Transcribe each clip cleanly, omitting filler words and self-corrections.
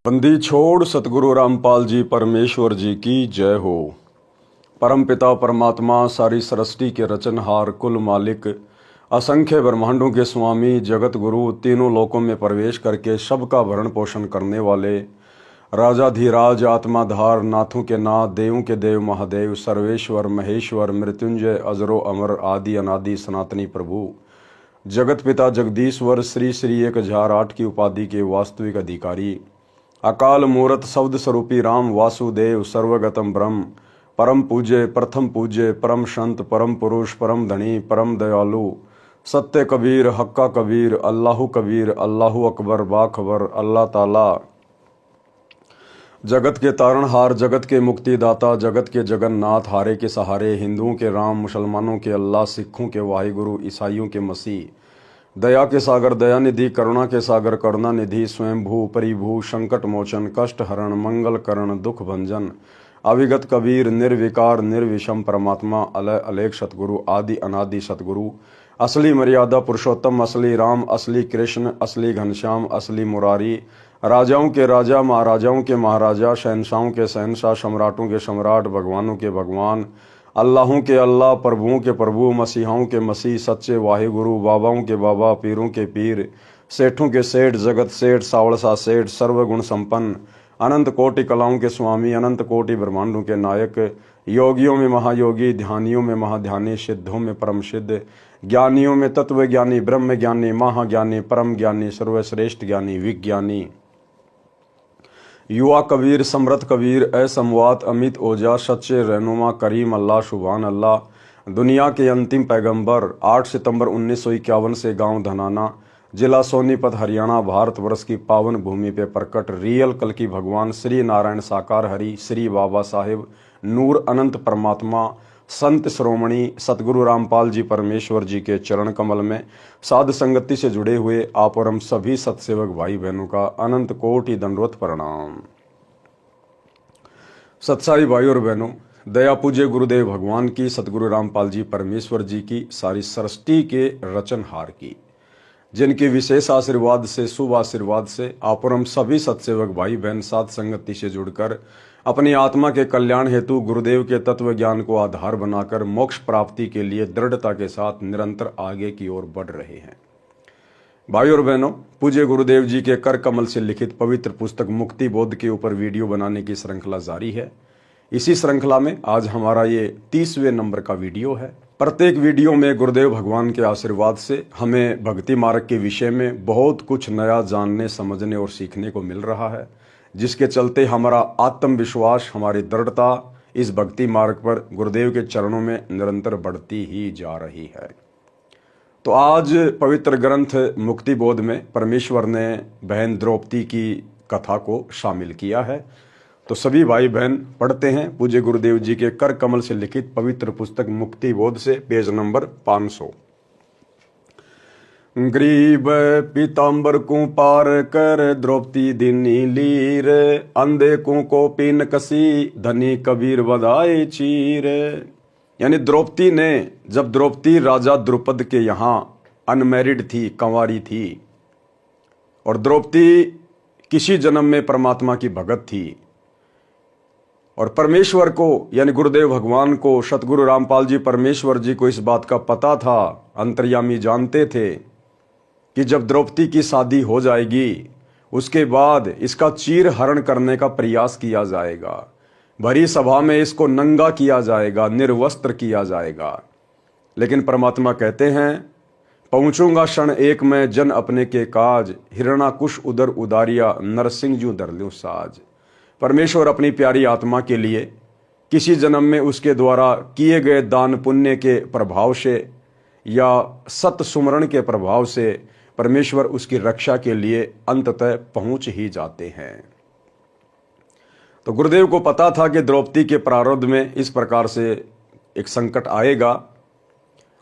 बंदी छोड़ सतगुरु रामपाल जी परमेश्वर जी की जय हो। परम पिता परमात्मा सारी सृष्टि के रचनहार कुल मालिक असंख्य ब्रह्मांडों के स्वामी जगत गुरु तीनों लोकों में प्रवेश करके सबका भरण पोषण करने वाले राजाधिराज आत्माधार नाथों के नाथ देवों के देव महादेव सर्वेश्वर महेश्वर मृत्युंजय अजरो अमर आदि अनादि सनातनी प्रभु जगत पिता जगदीश्वर श्री श्री 1008 की उपाधि के वास्तविक अधिकारी अकाल मूरत शब्द स्वरूपी राम वासुदेव सर्वगतम ब्रह्म परम पूज्य प्रथम पूज्य परम संत परम पुरुष परम धनी परम दयालु सत्य कबीर हक्का कबीर अल्लाहु अकबर बाखबर अल्लाह ताला जगत के तारणहार जगत के मुक्तिदाता जगत के जगन्नाथ हारे के सहारे हिंदुओं के राम मुसलमानों के अल्लाह सिखों के वाहिगुरु ईसाइयों के मसीह दया के सागर दयानिधि करुणा के सागर करुणानिधि स्वयंभू परिभू संकट मोचन कष्ट हरण मंगल करण दुख भंजन अविगत कबीर निर्विकार निर्विषम परमात्मा अलय अलेख सतगुरु आदि अनादि सतगुरु असली मर्यादा पुरुषोत्तम असली राम असली कृष्ण असली घनश्याम असली मुरारी राजाओं के राजा महाराजाओं के महाराजा शहनशाहों के शहनशाह सम्राटों के सम्राट भगवानों के भगवान अल्लाहों के अल्लाह प्रभुओं के प्रभु मसीहाओं के मसीह सच्चे वाहिगुरु बाबाओं के बाबा पीरों के पीर सेठों के सेठ जगत सेठ सावड़सा सेठ सर्वगुण संपन्न अनंत कोटि कलाओं के स्वामी अनंत कोटि ब्रह्मांडों के नायक योगियों में महायोगी ध्यानियों में महाध्यानी सिद्धों में परम सिद्ध ज्ञानियों में तत्व ज्ञानी ब्रह्म ज्ञानी महाज्ञानी परम ज्ञानी सर्वश्रेष्ठ ज्ञानी विज्ञानी युवा कबीर समृत कबीर असमवात अमित ओजा सच्चे रहनुमा करीम अल्लाह शुभान अल्लाह दुनिया के अंतिम पैगंबर 8 सितंबर 1951 से गांव धनाना जिला सोनीपत हरियाणा भारतवर्ष की पावन भूमि पे प्रकट रियल कल की भगवान श्री नारायण साकार हरि श्री बाबा साहेब नूर अनंत परमात्मा संत श्रोमणी सतगुरु रामपाल जी परमेश्वर जी के चरण कमल में साध संगति से जुड़े हुए आप और हम सभी सत्सेवक भाई बहनों का अनंत कोटि दंडवत प्रणाम। सत्साई भाई और बहनों, दया पूज्य गुरुदेव भगवान की सतगुरु रामपाल जी परमेश्वर जी की सारी सृष्टि के रचनहार की जिनके विशेष आशीर्वाद से शुभ आशीर्वाद से आप और हम सभी सत्सेवक भाई बहन साध संगति से जुड़कर अपनी आत्मा के कल्याण हेतु गुरुदेव के तत्व ज्ञान को आधार बनाकर मोक्ष प्राप्ति के लिए दृढ़ता के साथ निरंतर आगे की ओर बढ़ रहे हैं। भाई और बहनों, पूज्य गुरुदेव जी के कर कमल से लिखित पवित्र पुस्तक मुक्ति बोध के ऊपर वीडियो बनाने की श्रृंखला जारी है। इसी श्रृंखला में आज हमारा ये 30वें नंबर का वीडियो है। प्रत्येक वीडियो में गुरुदेव भगवान के आशीर्वाद से हमें भक्ति मार्ग के विषय में बहुत कुछ नया जानने समझने और सीखने को मिल रहा है, जिसके चलते हमारा आत्मविश्वास हमारी दृढ़ता इस भक्ति मार्ग पर गुरुदेव के चरणों में निरंतर बढ़ती ही जा रही है। तो आज पवित्र ग्रंथ मुक्ति बोध में परमेश्वर ने बहन द्रौपदी की कथा को शामिल किया है। तो सभी भाई बहन पढ़ते हैं पूज्य गुरुदेव जी के कर कमल से लिखित पवित्र पुस्तक मुक्ति बोध से पेज नंबर 500। ग्रीब पीताम्बर को पार कर द्रौपदी दिनी लीर अंधे को पीन कसी धनी कबीर बधाई चीर। यानी द्रौपदी ने, जब द्रौपदी राजा द्रुपद के यहाँ अनमैरिड थी, कंवारी थी, और द्रौपदी किसी जन्म में परमात्मा की भगत थी और परमेश्वर को यानी गुरुदेव भगवान को सतगुरु रामपाल जी परमेश्वर जी को इस बात का पता था, अंतर्यामी जानते थे कि जब द्रौपदी की शादी हो जाएगी उसके बाद इसका चीर हरण करने का प्रयास किया जाएगा, भरी सभा में इसको नंगा किया जाएगा, निर्वस्त्र किया जाएगा। लेकिन परमात्मा कहते हैं, पहुंचूंगा क्षण एक में जन अपने के काज हिरणाकुश उदर उदारिया नरसिंह जू धर लूं साज। परमेश्वर अपनी प्यारी आत्मा के लिए किसी जन्म में उसके द्वारा किए गए दान पुण्य के प्रभाव से या सत सुमरण के प्रभाव से परमेश्वर उसकी रक्षा के लिए अंततः पहुंच ही जाते हैं। तो गुरुदेव को पता था कि द्रौपदी के प्रारब्ध में इस प्रकार से एक संकट आएगा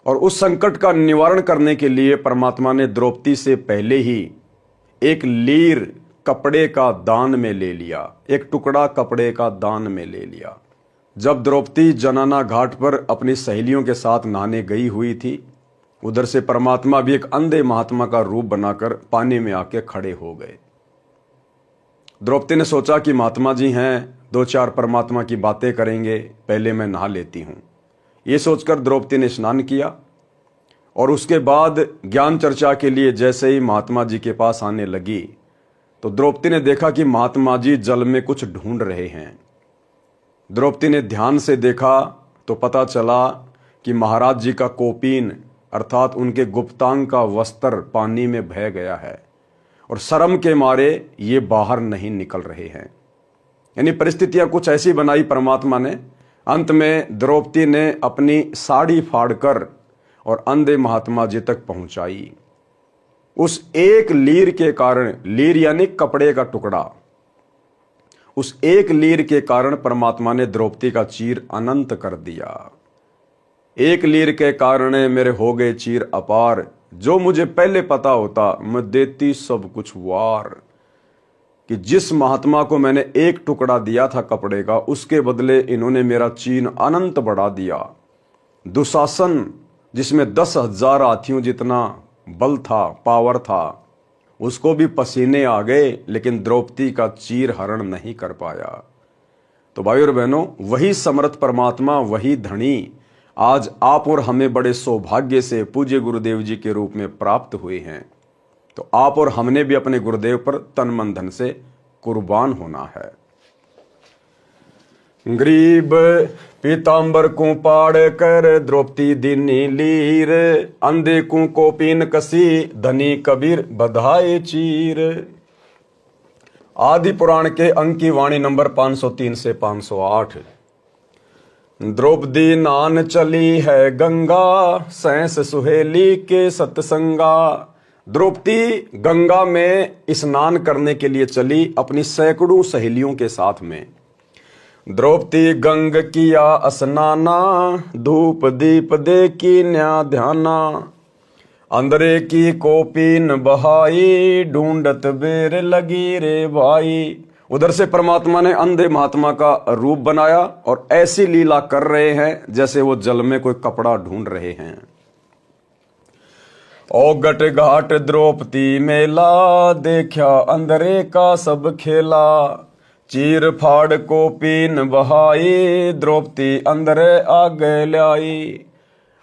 और उस संकट का निवारण करने के लिए परमात्मा ने द्रौपदी से पहले ही एक लीर कपड़े का दान में ले लिया, एक टुकड़ा कपड़े का दान में ले लिया। जब द्रौपदी जनाना घाट पर अपनी सहेलियों के साथ नहाने गई हुई थी, उधर से परमात्मा भी एक अंधे महात्मा का रूप बनाकर पानी में आके खड़े हो गए द्रौपदी ने सोचा कि महात्मा जी हैं, दो चार परमात्मा की बातें करेंगे, पहले मैं नहा लेती हूँ। ये सोचकर द्रौपदी ने स्नान किया और उसके बाद ज्ञान चर्चा के लिए जैसे ही महात्मा जी के पास आने लगी तो द्रौपदी ने देखा कि महात्मा जी जल में कुछ ढूंढ रहे हैं। द्रौपदी ने ध्यान से देखा तो पता चला कि महाराज जी का कोपीन अर्थात उनके गुप्तांग का वस्त्र पानी में बह गया है और शर्म के मारे ये बाहर नहीं निकल रहे हैं। यानी परिस्थितियां कुछ ऐसी बनाई परमात्मा ने। अंत में द्रौपदी ने अपनी साड़ी फाड़कर और अंधे महात्मा जी तक पहुंचाई। उस एक लीर के कारण, लीर यानी कपड़े का टुकड़ा, उस एक लीर के कारण परमात्मा ने द्रौपदी का चीर अनंत कर दिया। एक लीर के कारण मेरे हो गए चीर अपार, जो मुझे पहले पता होता मैं देती सब कुछ वार। कि जिस महात्मा को मैंने एक टुकड़ा दिया था कपड़े का, उसके बदले इन्होंने मेरा चीन अनंत बढ़ा दिया। दुशासन जिसमें 10,000 हाथियों जितना बल था, पावर था, उसको भी पसीने आ गए, लेकिन द्रौपदी का चीर हरण नहीं कर पाया। तो भाई और बहनों, वही समर्थ परमात्मा, वही धनी आज आप और हमें बड़े सौभाग्य से पूज्य गुरुदेव जी के रूप में प्राप्त हुए हैं। तो आप और हमने भी अपने गुरुदेव पर तन मन धन से कुर्बान होना है। गरीब पीतांबर को पाड़ कर द्रौपदी दीनी लीर, अंधे को कोपीन कसी धनी कबीर बधाए चीर। आदि पुराण के अंक की वाणी नंबर 503 से 508। द्रौपदी नान चली है गंगा, सैंस सुहेली के सतसंगा। द्रौपदी गंगा में स्नान करने के लिए चली अपनी सैकड़ों सहेलियों के साथ में। द्रौपदी गंग किया स्नाना, धूप दीप दे की न्या ध्याना। अंदरे की कोपीन बहाई, ढूंढत बेर लगी रे भाई। उधर से परमात्मा ने अंधे महात्मा का रूप बनाया और ऐसी लीला कर रहे हैं जैसे वो जल में कोई कपड़ा ढूंढ रहे हैं। ओ गट घाट द्रौपदी मेला, देखा अंधरे का सब खेला। चीर फाड़ को पीन बहाई, द्रौपदी अंधरे आगे लाई।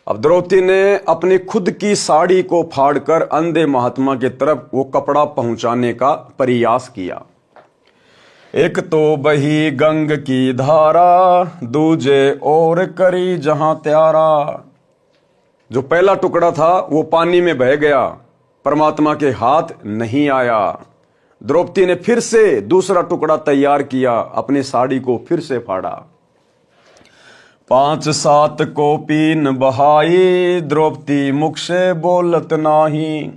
अब द्रौपदी ने अपनी खुद की साड़ी को फाड़कर अंधे महात्मा की तरफ वो कपड़ा पहुंचाने का प्रयास किया। एक तो बही गंग की धारा, दूजे और करी जहां त्यारा। जो पहला टुकड़ा था वो पानी में बह गया, परमात्मा के हाथ नहीं आया। द्रौपदी ने फिर से दूसरा टुकड़ा तैयार किया, अपनी साड़ी को फिर से फाड़ा। 5-7 कोपीन बहाई, द्रौपदी मुख से बोलत नाही।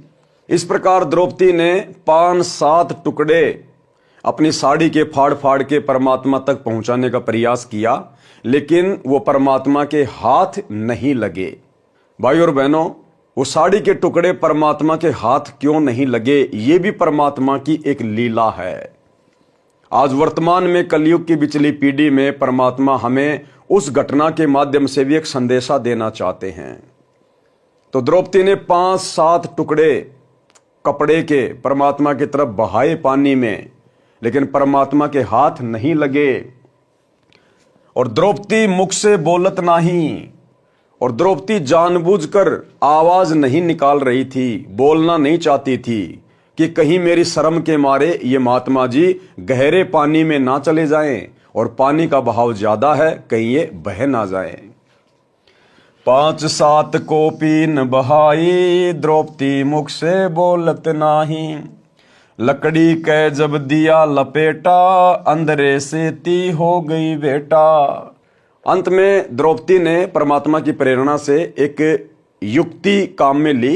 इस प्रकार द्रौपदी ने 5-7 टुकड़े अपनी साड़ी के फाड़ फाड़ के परमात्मा तक पहुंचाने का प्रयास किया, लेकिन वो परमात्मा के हाथ नहीं लगे। भाई और बहनों, वो साड़ी के टुकड़े परमात्मा के हाथ क्यों नहीं लगे, ये भी परमात्मा की एक लीला है। आज वर्तमान में कलयुग की बिचली पीढ़ी में परमात्मा हमें उस घटना के माध्यम से भी एक संदेशा देना चाहते हैं। तो द्रौपदी ने 5-7 टुकड़े कपड़े के परमात्मा की तरफ बहाए पानी में, लेकिन परमात्मा के हाथ नहीं लगे। और द्रौपदी मुख से बोलत नहीं, और द्रौपदी जानबूझकर आवाज नहीं निकाल रही थी, बोलना नहीं चाहती थी कि कहीं मेरी शर्म के मारे ये महात्मा जी गहरे पानी में ना चले जाएं और पानी का बहाव ज्यादा है, कहीं ये बह ना जाए। 5-7 कोपीन बहाई, द्रौपदी मुख से बोलत नाही। लकड़ी के जब दिया लपेटा, अंधरे से ती हो गई बेटा। अंत में द्रौपदी ने परमात्मा की प्रेरणा से एक युक्ति काम में ली।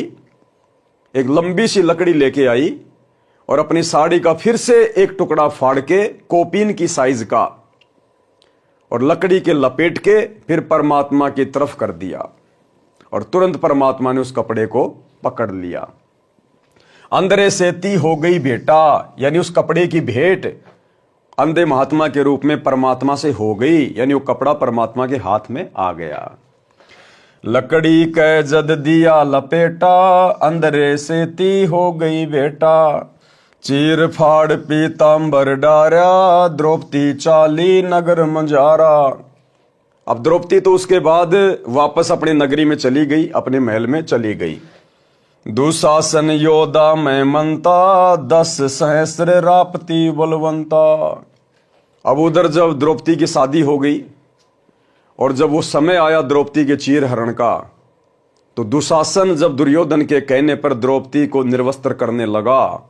एक लंबी सी लकड़ी लेके आई और अपनी साड़ी का फिर से एक टुकड़ा फाड़ के कोपीन की साइज का और लकड़ी के लपेट के फिर परमात्मा की तरफ कर दिया और तुरंत परमात्मा ने उस कपड़े को पकड़ लिया। अंधरे से ती हो गई भेंटा, यानी उस कपड़े की भेंट अंधे महात्मा के रूप में परमात्मा से हो गई, यानी वो कपड़ा परमात्मा के हाथ में आ गया। लकड़ी के जद दिया लपेटा, अंधरे से ती हो गई बेटा। चीर फाड़ पीतांबर डारा, द्रौपदी चाली नगर मंजारा। अब द्रौपदी तो उसके बाद वापस अपनी नगरी में चली गई, अपने महल में चली गई। दुशासन योद्धा में मनता, 10 सहस्र रापती बलवंता। अब उधर जब द्रौपदी की शादी हो गई और जब वो समय आया द्रौपदी के चीर हरण का, तो दुशासन जब दुर्योधन के कहने पर द्रौपदी को निर्वस्त्र करने लगा,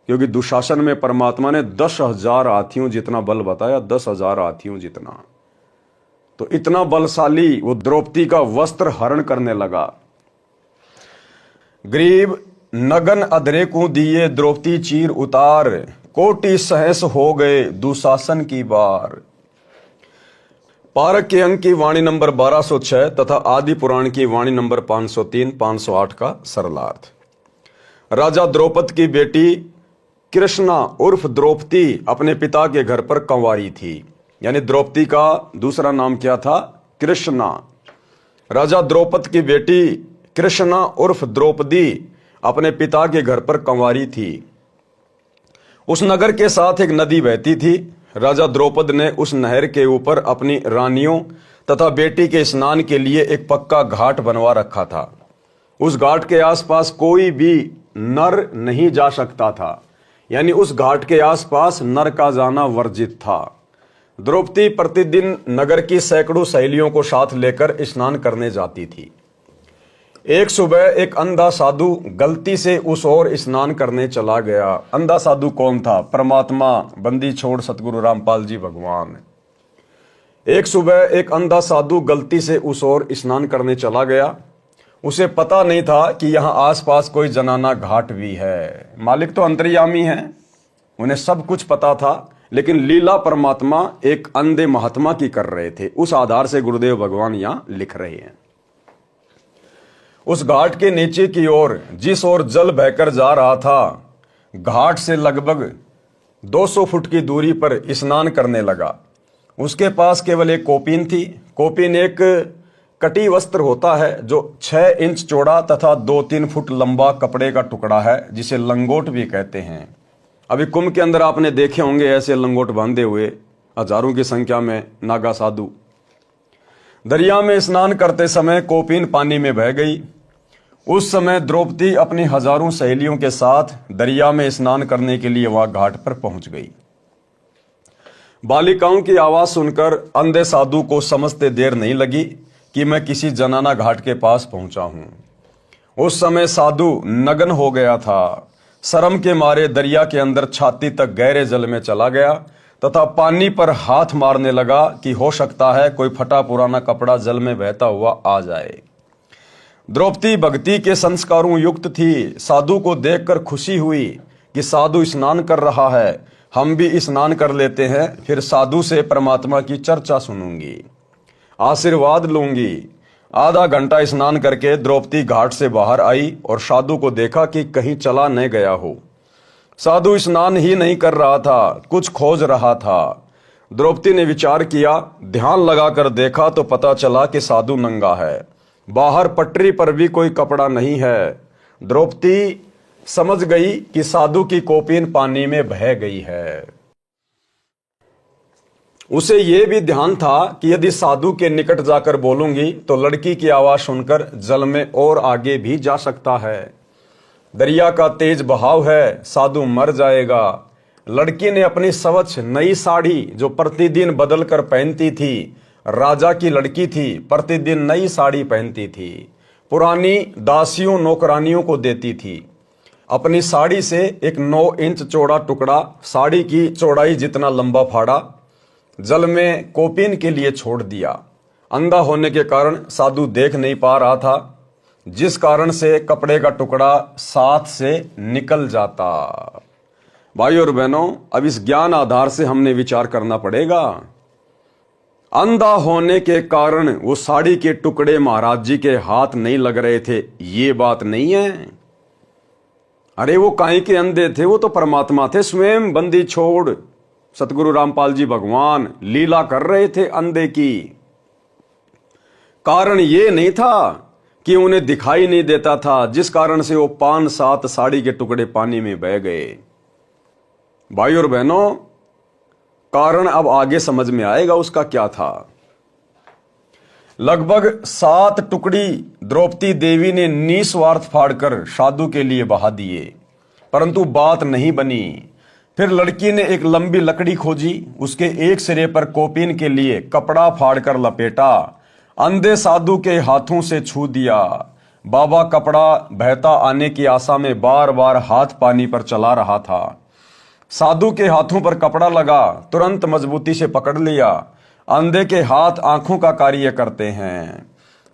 क्योंकि दुशासन में परमात्मा ने 10,000 हाथियों जितना बल बताया, 10,000 हाथियों जितना, तो इतना बलशाली वो द्रौपदी का वस्त्र हरण करने लगा। गरीब नगन अधरे को दिए द्रौपदी चीर उतार, कोटि सहस हो गए दुशासन की बार। पारक के अंक की वाणी नंबर 1206 तथा आदि पुराण की वाणी नंबर 503-508 का सरलार्थ। राजा द्रौपद की बेटी कृष्णा उर्फ द्रौपदी अपने पिता के घर पर कंवारी थी, यानी द्रौपदी का दूसरा नाम क्या था? कृष्णा। राजा द्रौपद की बेटी कृष्णा उर्फ द्रौपदी अपने पिता के घर पर कंवारी थी। उस नगर के साथ एक नदी बहती थी। राजा द्रौपद ने उस नहर के ऊपर अपनी रानियों तथा बेटी के स्नान के लिए एक पक्का घाट बनवा रखा था। उस घाट के आसपास कोई भी नर नहीं जा सकता था, यानी उस घाट के आसपास नर का जाना वर्जित था। द्रौपदी प्रतिदिन नगर की सैकड़ों सहेलियों को साथ लेकर स्नान करने जाती थी। एक सुबह एक अंधा साधु गलती से उस ओर स्नान करने चला गया। अंधा साधु कौन था? परमात्मा बंदी छोड़ सतगुरु रामपाल जी भगवान। एक सुबह एक अंधा साधु गलती से उस ओर स्नान करने चला गया। उसे पता नहीं था कि यहाँ आसपास कोई जनाना घाट भी है। मालिक तो अंतर्यामी है, उन्हें सब कुछ पता था, लेकिन लीला परमात्मा एक अंधे महात्मा की कर रहे थे। उस आधार से गुरुदेव भगवान यहाँ लिख रहे हैं। उस घाट के नीचे की ओर जिस ओर जल बहकर जा रहा था, घाट से लगभग 200 फुट की दूरी पर स्नान करने लगा। उसके पास केवल एक कोपीन थी। कोपीन एक कटी वस्त्र होता है जो 6 इंच चौड़ा तथा 2-3 फुट लंबा कपड़े का टुकड़ा है, जिसे लंगोट भी कहते हैं। अभी कुंभ के अंदर आपने देखे होंगे ऐसे लंगोट बांधे हुए हजारों की संख्या में नागा साधु। दरिया में स्नान करते समय कोपीन पानी में बह गई। उस समय द्रौपदी अपनी हजारों सहेलियों के साथ दरिया में स्नान करने के लिए वहां घाट पर पहुंच गई। बालिकाओं की आवाज सुनकर अंधे साधु को समझते देर नहीं लगी कि मैं किसी जनाना घाट के पास पहुंचा हूं। उस समय साधु नग्न हो गया था। शर्म के मारे दरिया के अंदर छाती तक गहरे जल में चला गया तथा पानी पर हाथ मारने लगा कि हो सकता है कोई फटा पुराना कपड़ा जल में बहता हुआ आ जाए। द्रौपदी भक्ति के संस्कारों युक्त थी। साधु को देखकर खुशी हुई कि साधु स्नान कर रहा है, हम भी स्नान कर लेते हैं, फिर साधु से परमात्मा की चर्चा सुनूंगी, आशीर्वाद लूंगी। आधा घंटा स्नान करके द्रौपदी घाट से बाहर आई और साधु को देखा कि कहीं चला न गया हो। साधु स्नान ही नहीं कर रहा था, कुछ खोज रहा था। द्रौपदी ने विचार किया, ध्यान लगाकर देखा तो पता चला कि साधु नंगा है। बाहर पटरी पर भी कोई कपड़ा नहीं है। द्रौपदी समझ गई कि साधु की कोपीन पानी में बह गई है। उसे यह भी ध्यान था कि यदि साधु के निकट जाकर बोलूंगी तो लड़की की आवाज सुनकर जल में और आगे भी जा सकता है। दरिया का तेज बहाव है, साधु मर जाएगा। लड़की ने अपनी स्वच्छ नई साड़ी जो प्रतिदिन बदल कर पहनती थी, राजा की लड़की थी, प्रतिदिन नई साड़ी पहनती थी, पुरानी दासियों नौकरानियों को देती थी। अपनी साड़ी से एक 9 इंच चौड़ा टुकड़ा, साड़ी की चौड़ाई जितना लंबा फाड़ा, जल में कोपीन के लिए छोड़ दिया। अंधा होने के कारण साधु देख नहीं पा रहा था, जिस कारण से कपड़े का टुकड़ा साथ से निकल जाता। भाइयों और बहनों, अब इस ज्ञान आधार से हमने विचार करना पड़ेगा। अंधा होने के कारण वो साड़ी के टुकड़े महाराज जी के हाथ नहीं लग रहे थे, ये बात नहीं है। अरे वो काहे के अंधे थे? वो तो परमात्मा थे, स्वयं बंदी छोड़ सतगुरु रामपाल जी भगवान लीला कर रहे थे अंधे की। कारण ये नहीं था कि उन्हें दिखाई नहीं देता था, जिस कारण से वो 5-7 साड़ी के टुकड़े पानी में बह गए। भाई और बहनों, कारण अब आगे समझ में आएगा उसका क्या था। लगभग 7 टुकड़ी द्रौपदी देवी ने निस्वार्थ फाड़कर साधु के लिए बहा दिए, परंतु बात नहीं बनी। फिर लड़की ने एक लंबी लकड़ी खोजी, उसके एक सिरे पर कोपिन के लिए कपड़ा फाड़कर लपेटा, अंधे साधु के हाथों से छू दिया। बाबा कपड़ा बहता आने की आशा में बार बार हाथ पानी पर चला रहा था। साधु के हाथों पर कपड़ा लगा, तुरंत मजबूती से पकड़ लिया। अंधे के हाथ आंखों का कार्य करते हैं।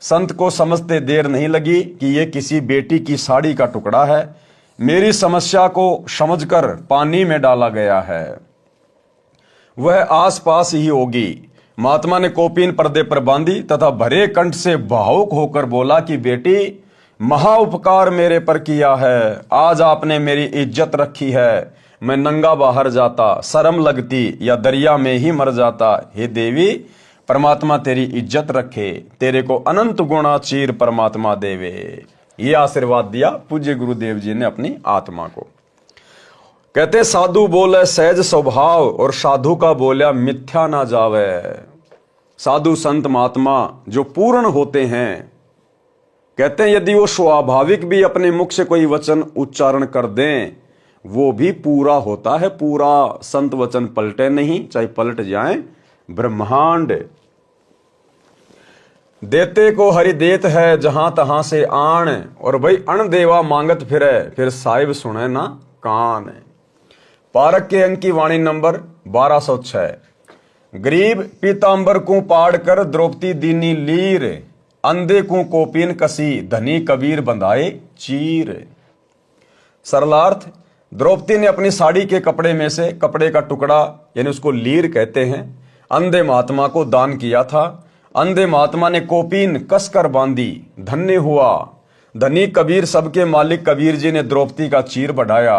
संत को समझते देर नहीं लगी कि यह किसी बेटी की साड़ी का टुकड़ा है। मेरी समस्या को समझकर पानी में डाला गया है, वह आसपास ही होगी। महात्मा ने कोपिन पर्दे पर बांधी तथा भरे कंठ से भावुक होकर बोला कि बेटी, महा उपकार मेरे पर किया है। आज आपने मेरी इज्जत रखी है। मैं नंगा बाहर जाता, शर्म लगती, या दरिया में ही मर जाता। हे देवी, परमात्मा तेरी इज्जत रखे, तेरे को अनंत गुणा चीर परमात्मा देवे। ये आशीर्वाद दिया पूज्य गुरुदेव जी ने अपनी आत्मा को। कहते साधु बोले सहज स्वभाव, और साधु का बोला मिथ्या ना जावे। साधु संत महात्मा जो पूर्ण होते हैं, कहते हैं यदि वो स्वाभाविक भी अपने मुख से कोई वचन उच्चारण कर दें, वो भी पूरा होता है। पूरा संत वचन पलटे नहीं, चाहे पलट जाए ब्रह्मांड। देते को हरि देत है, जहां तहां से आण, और भाई अण देवा मांगत फिरे, फिर साहिब सुने ना कान। पारक के अंक की वाणी नंबर 1206। गरीब पीतांबर को पाड़ कर द्रौपदी दीनी लीर, अंधे को कोपिन कसी, धनी कबीर बंधाए चीर। सरलार्थ, द्रौपदी ने अपनी साड़ी के कपड़े में से कपड़े का टुकड़ा, यानी उसको लीर कहते हैं, अंधे महात्मा को दान किया था। अंधे महात्मा ने कोपिन कसकर बांधी, धन्य हुआ। धनी कबीर सबके मालिक कबीर जी ने द्रौपदी का चीर बढ़ाया।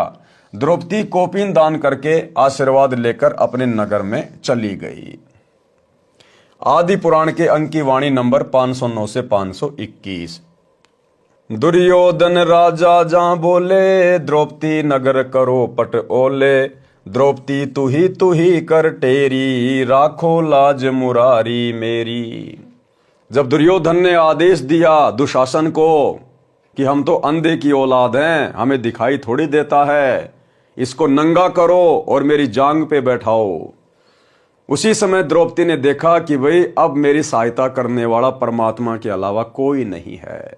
द्रौपदी कोपिन दान करके आशीर्वाद लेकर अपने नगर में चली गई। आदि पुराण के अंक की वाणी नंबर 509 से 521। दुर्योधन राजा जा बोले, द्रौपदी नगर करो पट ओले। द्रौपदी तू ही कर टेरी, राखो लाज मुरारी मेरी। जब दुर्योधन ने आदेश दिया दुशासन को कि हम तो अंधे की औलाद हैं, हमें दिखाई थोड़ी देता है, इसको नंगा करो और मेरी जांग पे बैठाओ, उसी समय द्रौपदी ने देखा कि भाई अब मेरी सहायता करने वाला परमात्मा के अलावा कोई नहीं है।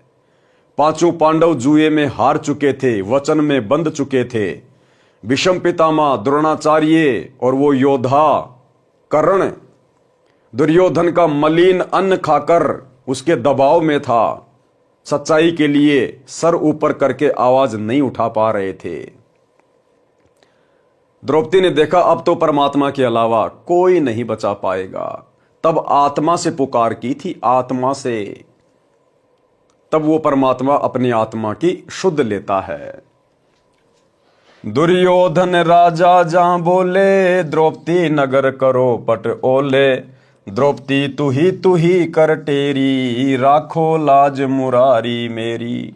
पांचों पांडव जुए में हार चुके थे, वचन में बंध चुके थे। भीष्म पितामह, द्रोणाचार्य और वो योद्धा कर्ण दुर्योधन का मलिन अन्न खाकर उसके दबाव में था। सच्चाई के लिए सर ऊपर करके आवाज नहीं उठा पा रहे थे। द्रौपदी ने देखा अब तो परमात्मा के अलावा कोई नहीं बचा पाएगा। तब आत्मा से पुकार की थी, आत्मा से। तब वो परमात्मा अपनी आत्मा की शुद्ध लेता है। दुर्योधन राजा जा बोले, द्रौपदी नगर करो पट ओले। द्रौपदी तू ही कर टेरी, राखो लाज मुरारी मेरी।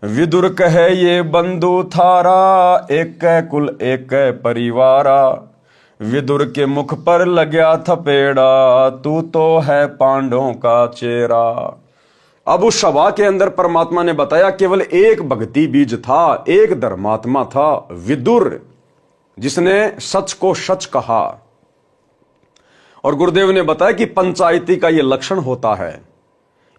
विदुर कहे ये बंधु थारा, एक कुल एक परिवारा। विदुर के मुख पर लग्या थपेड़ा, तू तो है पांडवों का चेहरा। अब उस सभा के अंदर परमात्मा ने बताया केवल एक भक्ति बीज था, एक धर्मात्मा था, विदुर, जिसने सच को सच कहा। और गुरुदेव ने बताया कि पंचायती का यह लक्षण होता है,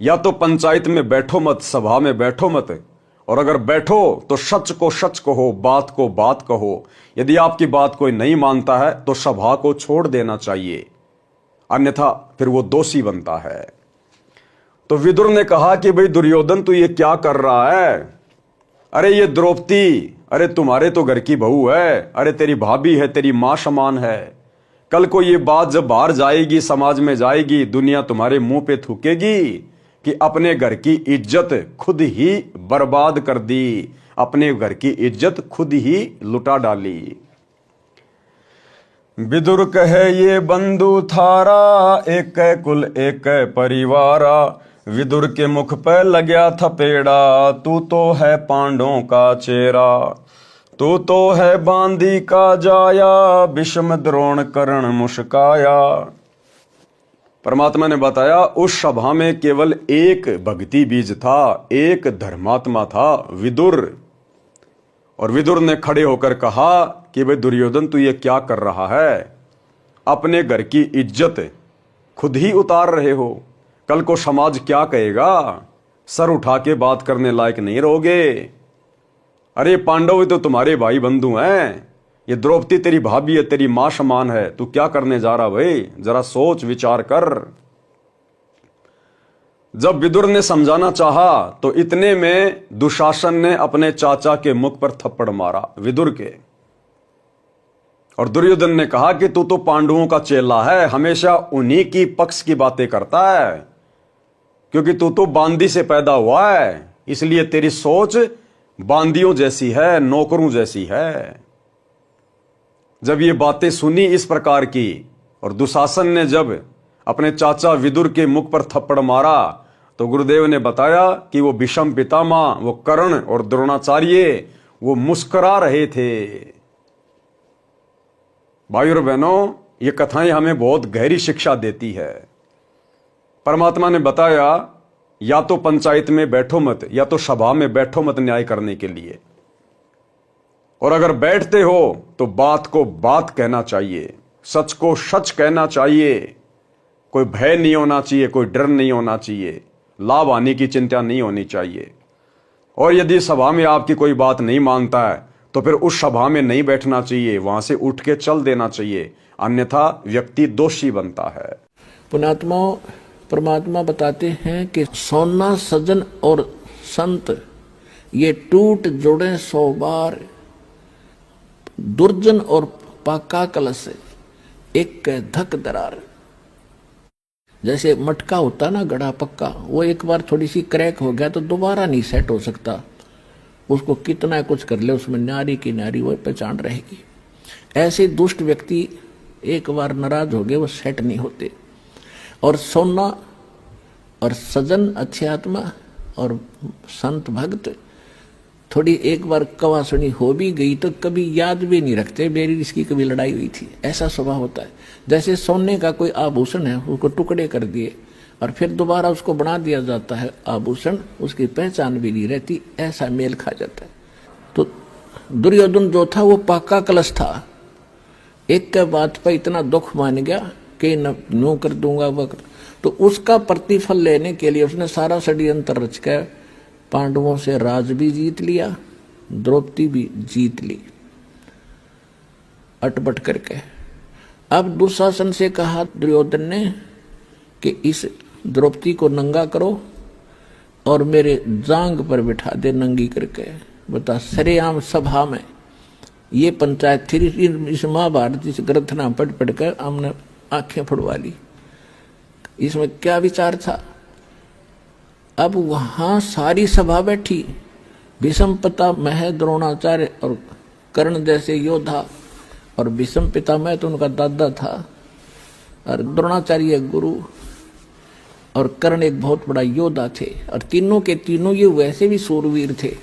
या तो पंचायत में बैठो मत, सभा में बैठो मत, और अगर बैठो तो सच को सच कहो, बात को बात कहो। यदि आपकी बात कोई नहीं मानता है तो सभा को छोड़ देना चाहिए, अन्यथा फिर वो दोषी बनता है। तो विदुर ने कहा कि भाई दुर्योधन तू ये क्या कर रहा है? अरे ये द्रौपदी, अरे तुम्हारे तो घर की बहू है, अरे तेरी भाभी है, तेरी मां समान है। कल को ये बात जब बाहर जाएगी, समाज में जाएगी, दुनिया तुम्हारे मुंह पे थूकेगी कि अपने घर की इज्जत खुद ही बर्बाद कर दी, अपने घर की इज्जत खुद ही लुटा डाली। विदुर कहे ये बंधु थारा, एक कुल एक परिवारा। विदुर के मुख पे लग्या थपेड़ा, तू तो है पांडवों का चेहरा। तू तो है बांदी का जाया, विषम द्रोण कर्ण मुस्काया। परमात्मा ने बताया उस सभा में केवल एक भक्ति बीज था, एक धर्मात्मा था, विदुर। और विदुर ने खड़े होकर कहा कि भाई दुर्योधन, तू ये क्या कर रहा है? अपने घर की इज्जत खुद ही उतार रहे हो। कल को समाज क्या कहेगा? सर उठा के बात करने लायक नहीं रहोगे। अरे पांडव तो तुम्हारे भाई बंधु हैं, ये द्रौपदी तेरी भाभी है, तेरी मां समान है, तू क्या करने जा रहा भाई? जरा सोच विचार कर। जब विदुर ने समझाना चाहा तो इतने में दुशासन ने अपने चाचा के मुख पर थप्पड़ मारा, विदुर के। और दुर्योधन ने कहा कि तू तो पांडवों का चेला है, हमेशा उन्हीं की पक्ष की बातें करता है, क्योंकि तू तो बांदी से पैदा हुआ है, इसलिए तेरी सोच बांदियों जैसी है, नौकरों जैसी है। जब ये बातें सुनी इस प्रकार की और दुशासन ने जब अपने चाचा विदुर के मुख पर थप्पड़ मारा तो गुरुदेव ने बताया कि वो भीष्म पितामह, वो कर्ण और द्रोणाचार्य वो मुस्कुरा रहे थे। भाइयों और बहनों, ये कथाएं हमें बहुत गहरी शिक्षा देती है। परमात्मा ने बताया या तो पंचायत में बैठो मत, या तो सभा में बैठो मत न्याय करने के लिए। और अगर बैठते हो तो बात को बात कहना चाहिए, सच को सच कहना चाहिए। कोई भय नहीं होना चाहिए, कोई डर नहीं होना चाहिए, लाभ हानि की चिंता नहीं होनी चाहिए। और यदि सभा में आपकी कोई बात नहीं मानता है तो फिर उस सभा में नहीं बैठना चाहिए, वहां से उठ के चल देना चाहिए, अन्यथा व्यक्ति दोषी बनता है। पुण्यात्मा परमात्मा बताते हैं कि सोना सजन और संत ये टूट जुड़े 100 बार, दुर्जन और पाका कलश एक धक दरार। जैसे मटका होता ना गड़ा पक्का, वो एक बार थोड़ी सी क्रैक हो गया तो दोबारा नहीं सेट हो सकता, उसको कितना कुछ कर ले उसमें नारी की नारी वो पहचान रहेगी। ऐसे दुष्ट व्यक्ति एक बार नाराज हो गए वो सेट नहीं होते। और सोना और सजन अच्छे आत्मा और संत भक्त थोड़ी एक बार कवा सुनी हो भी गई तो कभी याद भी नहीं रखते मेरी इसकी कभी लड़ाई हुई थी, ऐसा स्वभाव होता है। जैसे सोने का कोई आभूषण है, उसको टुकड़े कर दिए और फिर दोबारा उसको बना दिया जाता है आभूषण, उसकी पहचान भी नहीं रहती, ऐसा मेल खा जाता है। तो दुर्योधन जो था वो पाका कलश था, एक के बात पर इतना दुख मान गया कि नो कर दूंगा वक्त, तो उसका प्रतिफल लेने के लिए उसने सारा षड्यंत्र रच कर पांडवों से राज भी जीत लिया, द्रौपदी भी जीत ली अटपट करके। अब दुशासन से कहा दुर्योधन ने कि इस द्रौपदी को नंगा करो और मेरे जांग पर बिठा दे नंगी करके। बता, सरेआम सभा में ये पंचायत थी, इस महाभारत इस ग्रंथ नाम पढ़ पढ़ कर हमने आंखें फुड़वा ली। इसमें क्या विचार था? अब वहां सारी सभा बैठी, भीष्म पितामह, द्रोणाचार्य और कर्ण जैसे योद्धा, और भीष्म पितामह तो उनका दादा था, और द्रोणाचार्य गुरु, और कर्ण एक बहुत बड़ा योद्धा थे, और तीनों के तीनों ये वैसे भी सूरवीर थे।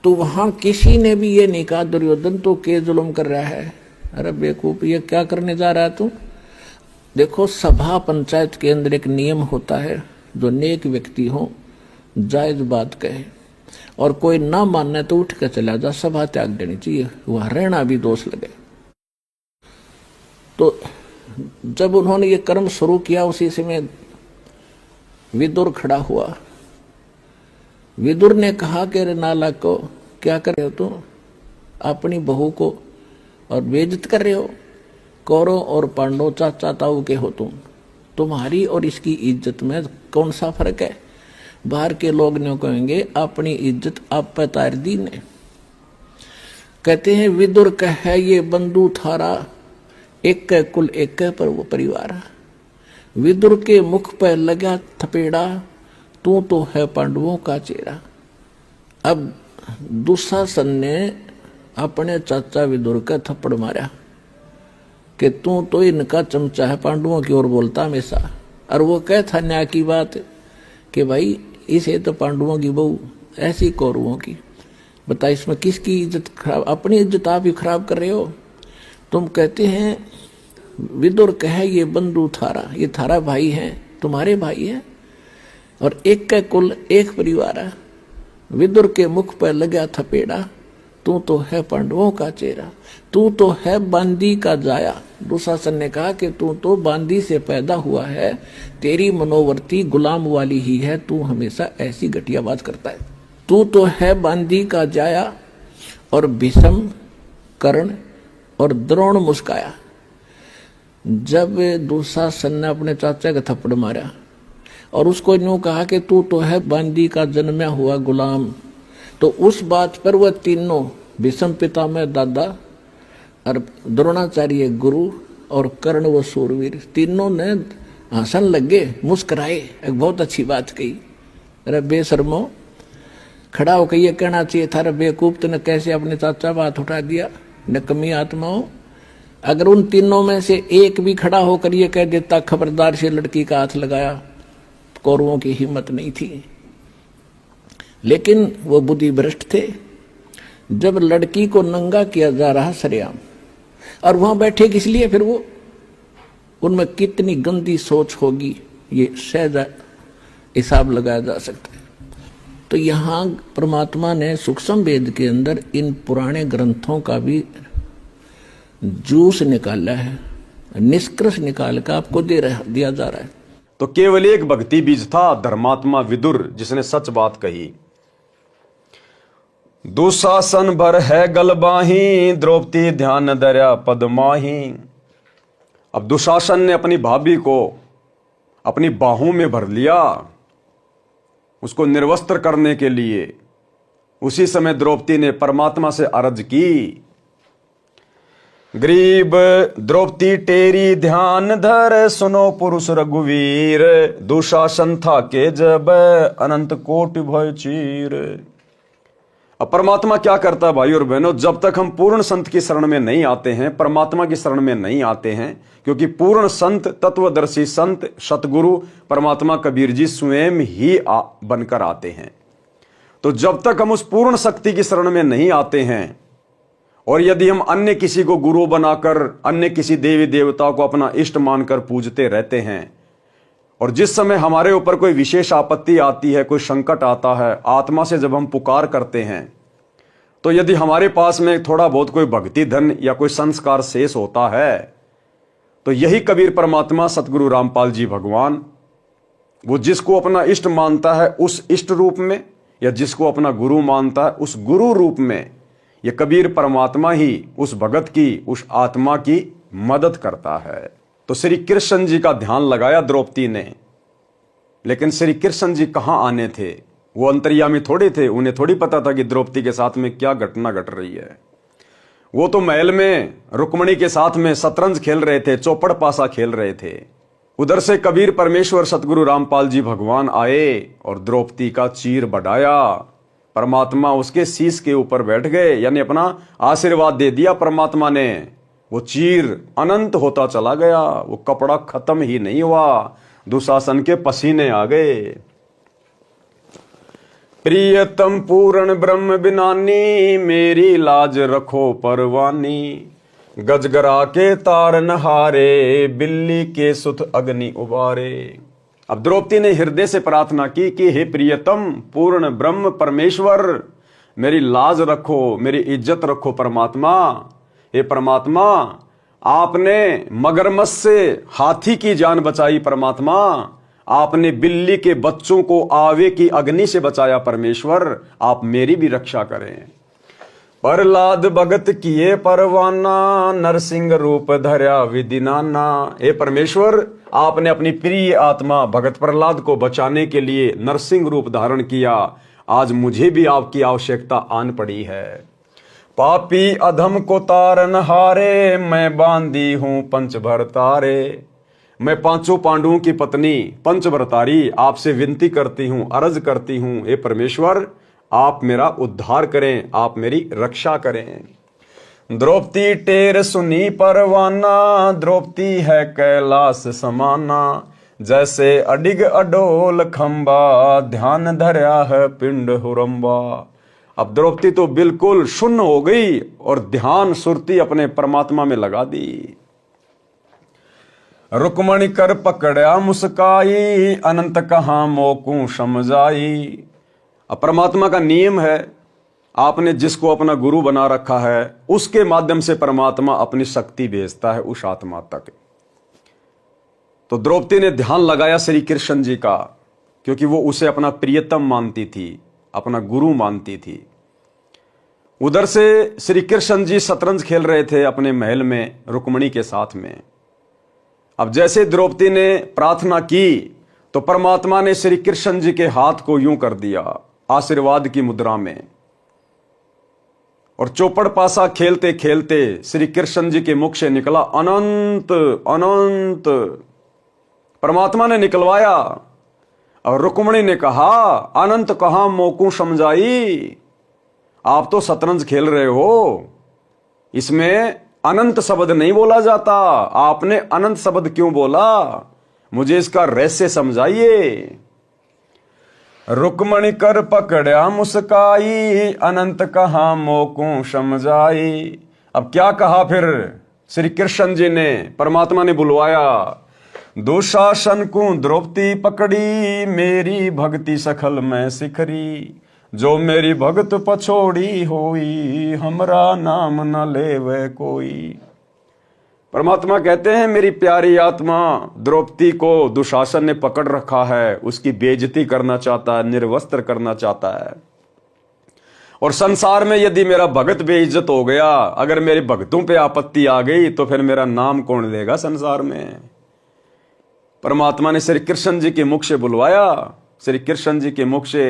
तो वहां किसी ने भी ये नहीं कहा दुर्योधन तो के जुल्म कर रहा है, अरे बेवकूफ ये क्या करने जा रहा है तू। देखो, सभा पंचायत के अंदर एक नियम होता है, जो नेक व्यक्ति हो जायज बात कहे, और कोई ना मानने तो उठ कर चला जा, सभा त्याग देनी चाहिए, वहां रहना भी दोष लगे। तो जब उन्होंने ये कर्म शुरू किया उसी समय विदुर खड़ा हुआ। विदुर ने कहा कि रे नालायक को क्या कर रहे हो तुम, अपनी बहू को और बेइज्जत कर रहे हो। कौरव और पांडव चाचा ताऊ के हो तुम, तुम्हारी और इसकी इज्जत में कौन सा फर्क है। बाहर के लोग ने कहेंगे अपनी इज्जत आप पे तार दी ने। कहते हैं विदुर कहे ये बंधु थारा, एक के कुल एक के पर वो परिवार। विदुर के मुख पर लगा थपेड़ा, तू तो है पांडवों का चेहरा। अब दुशासन ने अपने चाचा विदुर का थप्पड़ मारा कि तू तो इनका चमचा है, पांडवों की ओर बोलता हमेशा। और वो कह था न्याय की बात कि भाई इसे तो पांडवों की बहू, ऐसी कौरवों की। बता इसमें किसकी इज्जत खराब? अपनी इज्जत आप ही खराब कर रहे हो। तुम कहते हैं, विदुर कहे ये बंधु थारा, ये थारा भाई है, तुम्हारे भाई है, और एक का कुल एक परिवार है। विदुर के मुख पर लगा थपेड़ा, तू तो है पांडवों का चेहरा, तू तो है बांदी का जाया। दुशासन ने कहा कि तू तो बांदी से पैदा हुआ है, तेरी मनोवर्ती गुलाम वाली ही है, तू हमेशा ऐसी घटिया बात करता है। तू तो है बांदी का जाया। और भीष्म, कर्ण और द्रोण मुस्काया। जब दुशासन ने अपने चाचा का थप्पड़ मारा और उसको यूं कहा कि तू तो है बांदी का जन्मा हुआ गुलाम, तो उस बात पर वह तीनों, भीष्म पितामह दादा और द्रोणाचार्य गुरु और कर्ण व सूरवीर, तीनों ने हंसन लगे, मुस्कुराए। एक बहुत अच्छी बात कही। अरे बेशर्मो, खड़ा होकर ये कहना चाहिए था, बेवकूफ तूने कैसे अपने चाचा पर हाथ उठा दिया, नकमी आत्माओं। अगर उन तीनों में से एक भी खड़ा होकर ये कह देता खबरदार से लड़की का हाथ लगाया, कौरवों की हिम्मत नहीं थी। लेकिन वो बुद्धि भ्रष्ट थे। जब लड़की को नंगा किया जा रहा सरेआम, और वहां बैठे किस लिए? फिर वो, उनमें कितनी गंदी सोच होगी ये सहज हिसाब लगाया जा सकता है। तो यहां परमात्मा ने सूक्ष्म वेद के अंदर इन पुराने ग्रंथों का भी जूस निकाला है, निष्कर्ष निकाल कर आपको दिया जा रहा है। तो केवल एक भक्ति बीज था, धर्मात्मा विदुर, जिसने सच बात कही। दुशासन भर है गलबाही, द्रौपदी ध्यान दर्या पदमाही। अब दुशासन ने अपनी भाभी को अपनी बाहों में भर लिया, उसको निर्वस्त्र करने के लिए। उसी समय द्रौपदी ने परमात्मा से अर्ज की, गरीब द्रौपदी टेरी ध्यान धर, सुनो पुरुष रघुवीर, दुशासन था के जब अनंत कोटि भय चीर। अब परमात्मा क्या करता है भाई और बहनों? जब तक हम पूर्ण संत की शरण में नहीं आते हैं, परमात्मा की शरण में नहीं आते हैं, क्योंकि पूर्ण संत, तत्वदर्शी संत, सतगुरु परमात्मा कबीर जी स्वयं ही बनकर आते हैं। तो जब तक हम उस पूर्ण शक्ति की शरण में नहीं आते हैं, और यदि हम अन्य किसी को गुरु बनाकर, अन्य किसी देवी देवता को अपना इष्ट मानकर पूजते रहते हैं, और जिस समय हमारे ऊपर कोई विशेष आपत्ति आती है, कोई संकट आता है, आत्मा से जब हम पुकार करते हैं, तो यदि हमारे पास में थोड़ा बहुत कोई भक्ति धन या कोई संस्कार शेष होता है, तो यही कबीर परमात्मा सतगुरु रामपाल जी भगवान, वो जिसको अपना इष्ट मानता है उस इष्ट रूप में, या जिसको अपना गुरु मानता है उस गुरु रूप में, ये कबीर परमात्मा ही उस भगत की, उस आत्मा की मदद करता है। तो श्री कृष्ण जी का ध्यान लगाया द्रौपदी ने, लेकिन श्री कृष्ण जी कहां आने थे? वो अंतर्यामी थोड़े थे, उन्हें थोड़ी पता था कि द्रौपदी के साथ में क्या घटना घट रही है। वो तो महल में रुक्मणी के साथ में शतरंज खेल रहे थे, चौपड़ पासा खेल रहे थे। उधर से कबीर परमेश्वर सतगुरु रामपाल जी भगवान आए और द्रौपदी का चीर बढ़ाया। परमात्मा उसके शीश के ऊपर बैठ गए, यानी अपना आशीर्वाद दे दिया परमात्मा ने। वो चीर अनंत होता चला गया, वो कपड़ा खत्म ही नहीं हुआ, दुशासन के पसीने आ गए। प्रियतम पूर्ण ब्रह्म बिनानी, मेरी लाज रखो परवानी, गजगरा के तार नहारे, बिल्ली के सुत अग्नि उबारे। अब द्रौपदी ने हृदय से प्रार्थना की कि हे प्रियतम पूर्ण ब्रह्म परमेश्वर, मेरी लाज रखो, मेरी इज्जत रखो परमात्मा। हे परमात्मा, आपने मगरमच्छ से हाथी की जान बचाई परमात्मा, आपने बिल्ली के बच्चों को आवे की अग्नि से बचाया परमेश्वर, आप मेरी भी रक्षा करें। प्रहलाद भगत किए परवाना, नरसिंह रूप धर्या विधि नाना। हे परमेश्वर, आपने अपनी प्रिय आत्मा भगत प्रहलाद को बचाने के लिए नरसिंह रूप धारण किया। आज मुझे भी आपकी आवश्यकता आन पड़ी है। पापी अधम को तारन हारे, मैं बांधी हूं पंचभरतारे। मैं पांचों पांडवों की पत्नी पंचभरतारी आपसे विनती करती हूं, अर्ज करती हूं, हे परमेश्वर आप मेरा उद्धार करें, आप मेरी रक्षा करें। द्रौपदी टेर सुनी परवाना, द्रौपदी है कैलाश समाना, जैसे अडिग अडोल खंबा, ध्यान धर्या है पिंड हुरंबा। अब द्रौपदी तो बिल्कुल शून्य हो गई और ध्यान सुरती अपने परमात्मा में लगा दी। रुक्मणी कर पकड़ा मुस्काई, अनंत कहां मोकू समझाई। अब परमात्मा का नियम है, आपने जिसको अपना गुरु बना रखा है उसके माध्यम से परमात्मा अपनी शक्ति भेजता है उस आत्मा तक। तो द्रौपदी ने ध्यान लगाया श्री कृष्ण जी का, क्योंकि वो उसे अपना प्रियतम मानती थी, अपना गुरु मानती थी। उधर से श्री कृष्ण जी शतरंज खेल रहे थे अपने महल में रुक्मणी के साथ में। अब जैसे द्रौपदी ने प्रार्थना की तो परमात्मा ने श्री कृष्ण जी के हाथ को यूं कर दिया आशीर्वाद की मुद्रा में, और चौपड़ पासा खेलते खेलते श्री कृष्ण जी के मुख से निकला अनंत अनंत। परमात्मा ने निकलवाया और रुक्मणी ने कहा अनंत कहां मोकू समझाई। आप तो शतरंज खेल रहे हो, इसमें अनंत शब्द नहीं बोला जाता, आपने अनंत शब्द क्यों बोला, मुझे इसका रहस्य समझाइए। रुक्मणी कर पकड़ा मुस्काई, अनंत कहां मोकू समझाई। अब क्या कहा फिर श्री कृष्ण जी ने, परमात्मा ने बुलवाया, दुशासन को द्रौपदी पकड़ी, मेरी भक्ति सखल में सिखरी। जो मेरी भगत पछोड़ी होई, हमरा नाम न लेवे कोई। परमात्मा कहते हैं मेरी प्यारी आत्मा द्रौपदी को दुशासन ने पकड़ रखा है, उसकी बेइज्जती करना चाहता है, निर्वस्त्र करना चाहता है। और संसार में यदि मेरा भगत बेइज्जत हो गया, अगर मेरे भक्तों पे आपत्ति आ गई तो फिर मेरा नाम कौन लेगा संसार में। परमात्मा ने श्री कृष्ण जी के मुख से बुलवाया, श्री कृष्ण जी के मुख से,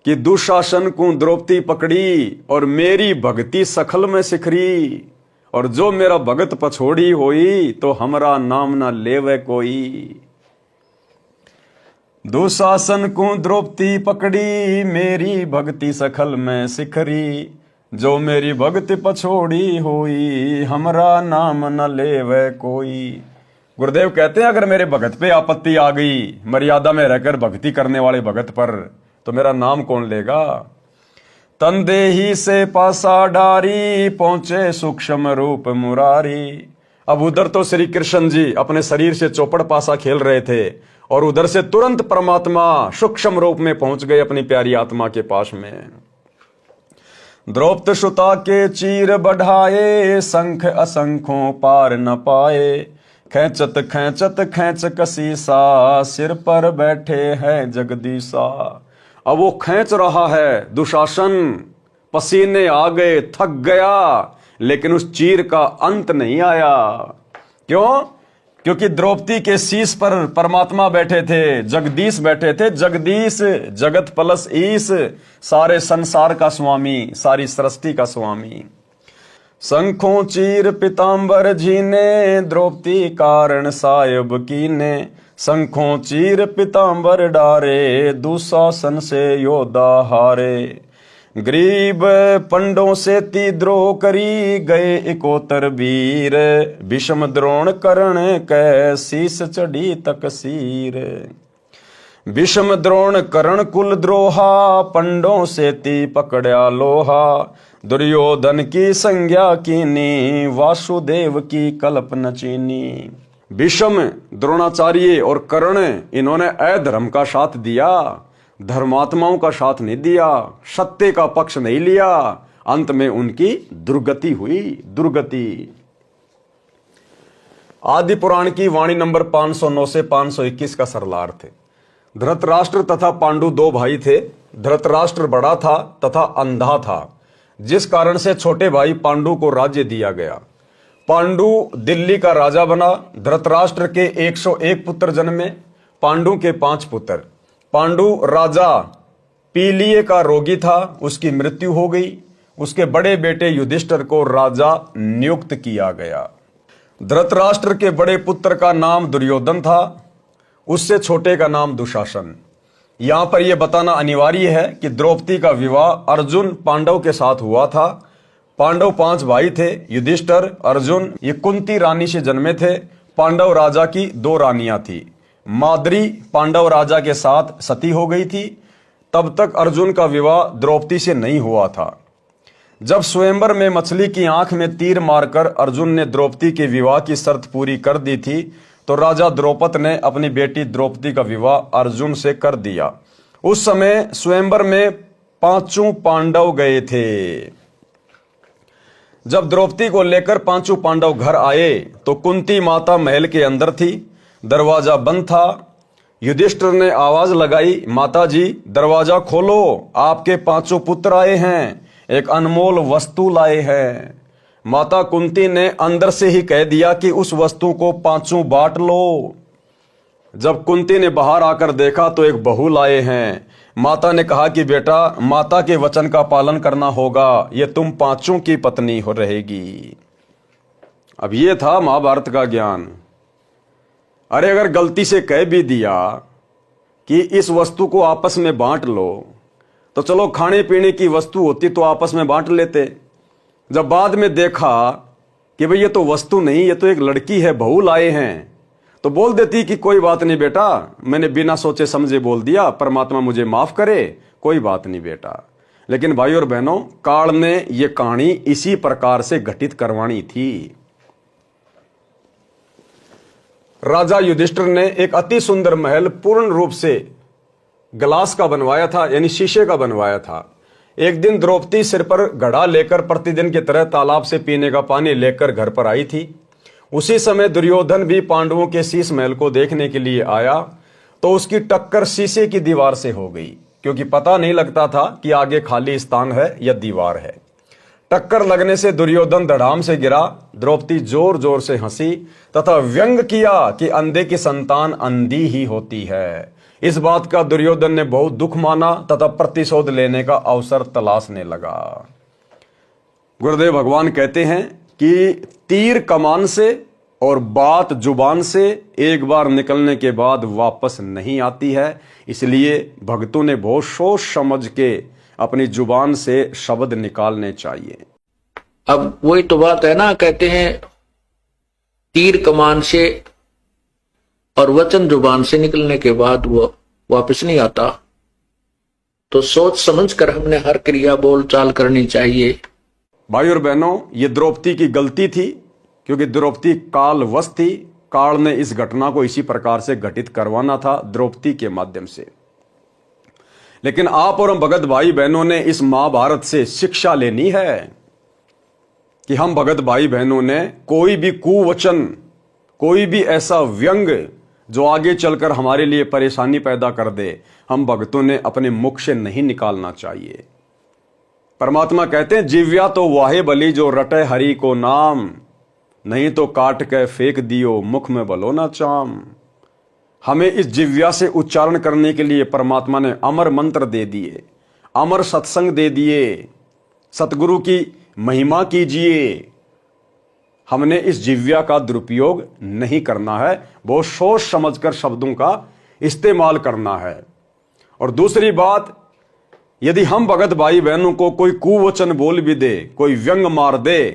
कि दुशासन को द्रौपदी पकड़ी और मेरी भक्ति सखल में सिखरी। और जो मेरा भगत पछोड़ी होई, तो हमरा नाम ना लेवे कोई। दुशासन को द्रौपदी पकड़ी, मेरी भक्ति सखल में सिखरी। जो मेरी भक्ति पछोड़ी होई, हमरा नाम न लेवे कोई। गुरुदेव कहते हैं अगर मेरे भगत पे आपत्ति आ गई, मर्यादा में रहकर भक्ति करने वाले भगत पर, तो मेरा नाम कौन लेगा। तंदेही से पासा डारी, पहुंचे सूक्ष्म रूप मुरारी। अब उधर तो श्री कृष्ण जी अपने शरीर से चौपड़ पासा खेल रहे थे, और उधर से तुरंत परमात्मा सूक्ष्म रूप में पहुंच गए अपनी प्यारी आत्मा के पास में। द्रौपद सुता के चीर बढ़ाए, शंख असंखों पार न पाए। खेचत खेचत खेच कसी सा, सिर पर बैठे हैं जगदीशा। अब वो खींच रहा है दुशासन, पसीने आ गए, थक गया, लेकिन उस चीर का अंत नहीं आया। क्यों? क्योंकि द्रौपदी के शीश पर परमात्मा बैठे थे, जगदीश बैठे थे। जगदीश जगत प्लस ईश, सारे संसार का स्वामी, सारी सृष्टि का स्वामी। शंखों चीर पितांबर जीने, द्रौपदी कारण सायब कीने। शंखों चीर पितांबर डारे, दुशासन से योद्धा हारे। गरीब पंडों से तिद्रोह करी, गए इकोतर वीर। भीष्म द्रोण कर्ण कै, शीस चढ़ी तकसीर। भीष्म द्रोण कर्ण कुल द्रोहा, पंडों से ती पकड़ा लोहा। दुर्योधन की संज्ञा कीनी, वासुदेव की कल्पना चीनी। भीष्म, द्रोणाचार्य और कर्ण, इन्होंने अधर्म का साथ दिया, धर्मात्माओं का साथ नहीं दिया, सत्य का पक्ष नहीं लिया। अंत में उनकी दुर्गति हुई, दुर्गति। आदि पुराण की वाणी नंबर 509 से 521 का सरलार्थ है। धृतराष्ट्र तथा पांडु दो भाई थे। धृतराष्ट्र बड़ा था तथा अंधा था, जिस कारण से छोटे भाई पांडु को राज्य दिया गया। पांडु दिल्ली का राजा बना। धृतराष्ट्र के 101 पुत्र जन्मे, पांडु के 5 पुत्र। पांडु राजा पीलिए का रोगी था, उसकी मृत्यु हो गई। उसके बड़े बेटे युधिष्ठिर को राजा नियुक्त किया गया। धृतराष्ट्र के बड़े पुत्र का नाम दुर्योधन था, उससे छोटे का नाम दुशासन। यहां पर यह बताना अनिवार्य है कि द्रौपदी का विवाह अर्जुन पांडव के साथ हुआ था। पांडव 5 भाई थे, युधिष्ठिर, अर्जुन, ये कुंती रानी से जन्मे थे। पांडव राजा की 2 रानियां थी। माद्री पांडव राजा के साथ सती हो गई थी। तब तक अर्जुन का विवाह द्रौपदी से नहीं हुआ था। जब स्वयंवर में मछली की आंख में तीर मारकर अर्जुन ने द्रौपदी के विवाह की शर्त पूरी कर दी थी, तो राजा द्रौपद ने अपनी बेटी द्रौपदी का विवाह अर्जुन से कर दिया। उस समय स्वयंवर में 5 पांडव गए थे। जब द्रौपदी को लेकर 5 पांडव घर आए तो कुंती माता महल के अंदर थी, दरवाजा बंद था। युधिष्ठिर ने आवाज लगाई, माता जी दरवाजा खोलो, आपके 5 पुत्र आए हैं, एक अनमोल वस्तु लाए हैं। माता कुंती ने अंदर से ही कह दिया कि उस वस्तु को 5 बांट लो। जब कुंती ने बाहर आकर देखा तो एक बहू लाए हैं। माता ने कहा कि बेटा, माता के वचन का पालन करना होगा, ये तुम 5 की पत्नी हो रहेगी। अब ये था महाभारत का ज्ञान। अरे अगर गलती से कह भी दिया कि इस वस्तु को आपस में बांट लो, तो चलो खाने पीने की वस्तु होती तो आपस में बांट लेते। जब बाद में देखा कि भाई ये तो वस्तु नहीं, ये तो एक लड़की है, बहू लाए हैं, तो बोल देती कि कोई बात नहीं बेटा, मैंने बिना सोचे समझे बोल दिया, परमात्मा मुझे माफ करे, कोई बात नहीं बेटा। लेकिन भाई और बहनों, काल ने यह कहानी इसी प्रकार से घटित करवानी थी। राजा युधिष्ठिर ने एक अति सुंदर महल पूर्ण रूप से ग्लास का बनवाया था, यानी शीशे का बनवाया था। एक दिन द्रौपदी सिर पर घड़ा लेकर प्रतिदिन की तरह तालाब से पीने का पानी लेकर घर पर आई थी। उसी समय दुर्योधन भी पांडवों के शीश महल को देखने के लिए आया, तो उसकी टक्कर शीशे की दीवार से हो गई, क्योंकि पता नहीं लगता था कि आगे खाली स्थान है या दीवार है। टक्कर लगने से दुर्योधन धड़ाम से गिरा। द्रौपदी जोर जोर से हंसी तथा व्यंग किया कि अंधे की संतान अंधी ही होती है। इस बात का दुर्योधन ने बहुत दुख माना तथा प्रतिशोध लेने का अवसर तलाशने लगा। गुरुदेव भगवान कहते हैं कि तीर कमान से और बात जुबान से एक बार निकलने के बाद वापस नहीं आती है, इसलिए भक्तों ने बहुत सोच समझ के अपनी जुबान से शब्द निकालने चाहिए। अब वही तो बात है ना, कहते हैं तीर कमान से और वचन जुबान से निकलने के बाद वो वापस नहीं आता। तो सोच समझ कर हमने हर क्रिया बोल चाल करनी चाहिए। भाई और बहनों, ये द्रौपदी की गलती थी, क्योंकि द्रौपदी कालवश थी। काल ने इस घटना को इसी प्रकार से घटित करवाना था द्रौपदी के माध्यम से। लेकिन आप और हम भगत भाई बहनों ने इस महाभारत से शिक्षा लेनी है कि हम भगत भाई बहनों ने कोई भी कुवचन, कोई भी ऐसा व्यंग जो आगे चलकर हमारे लिए परेशानी पैदा कर दे, हम भक्तों ने अपने मुख से नहीं निकालना चाहिए। परमात्मा कहते हैं, जिव्या तो वाहे बली जो रटे हरि को नाम, नहीं तो काट के फेंक दियो मुख में बलो ना चाम। हमें इस जिव्या से उच्चारण करने के लिए परमात्मा ने अमर मंत्र दे दिए, अमर सत्संग दे दिए, सतगुरु की महिमा कीजिए। हमने इस जिव्या का दुरुपयोग नहीं करना है, बहुत सोच समझकर शब्दों का इस्तेमाल करना है। और दूसरी बात, यदि हम भगत भाई बहनों को कोई कुवचन बोल भी दे, कोई व्यंग मार दे,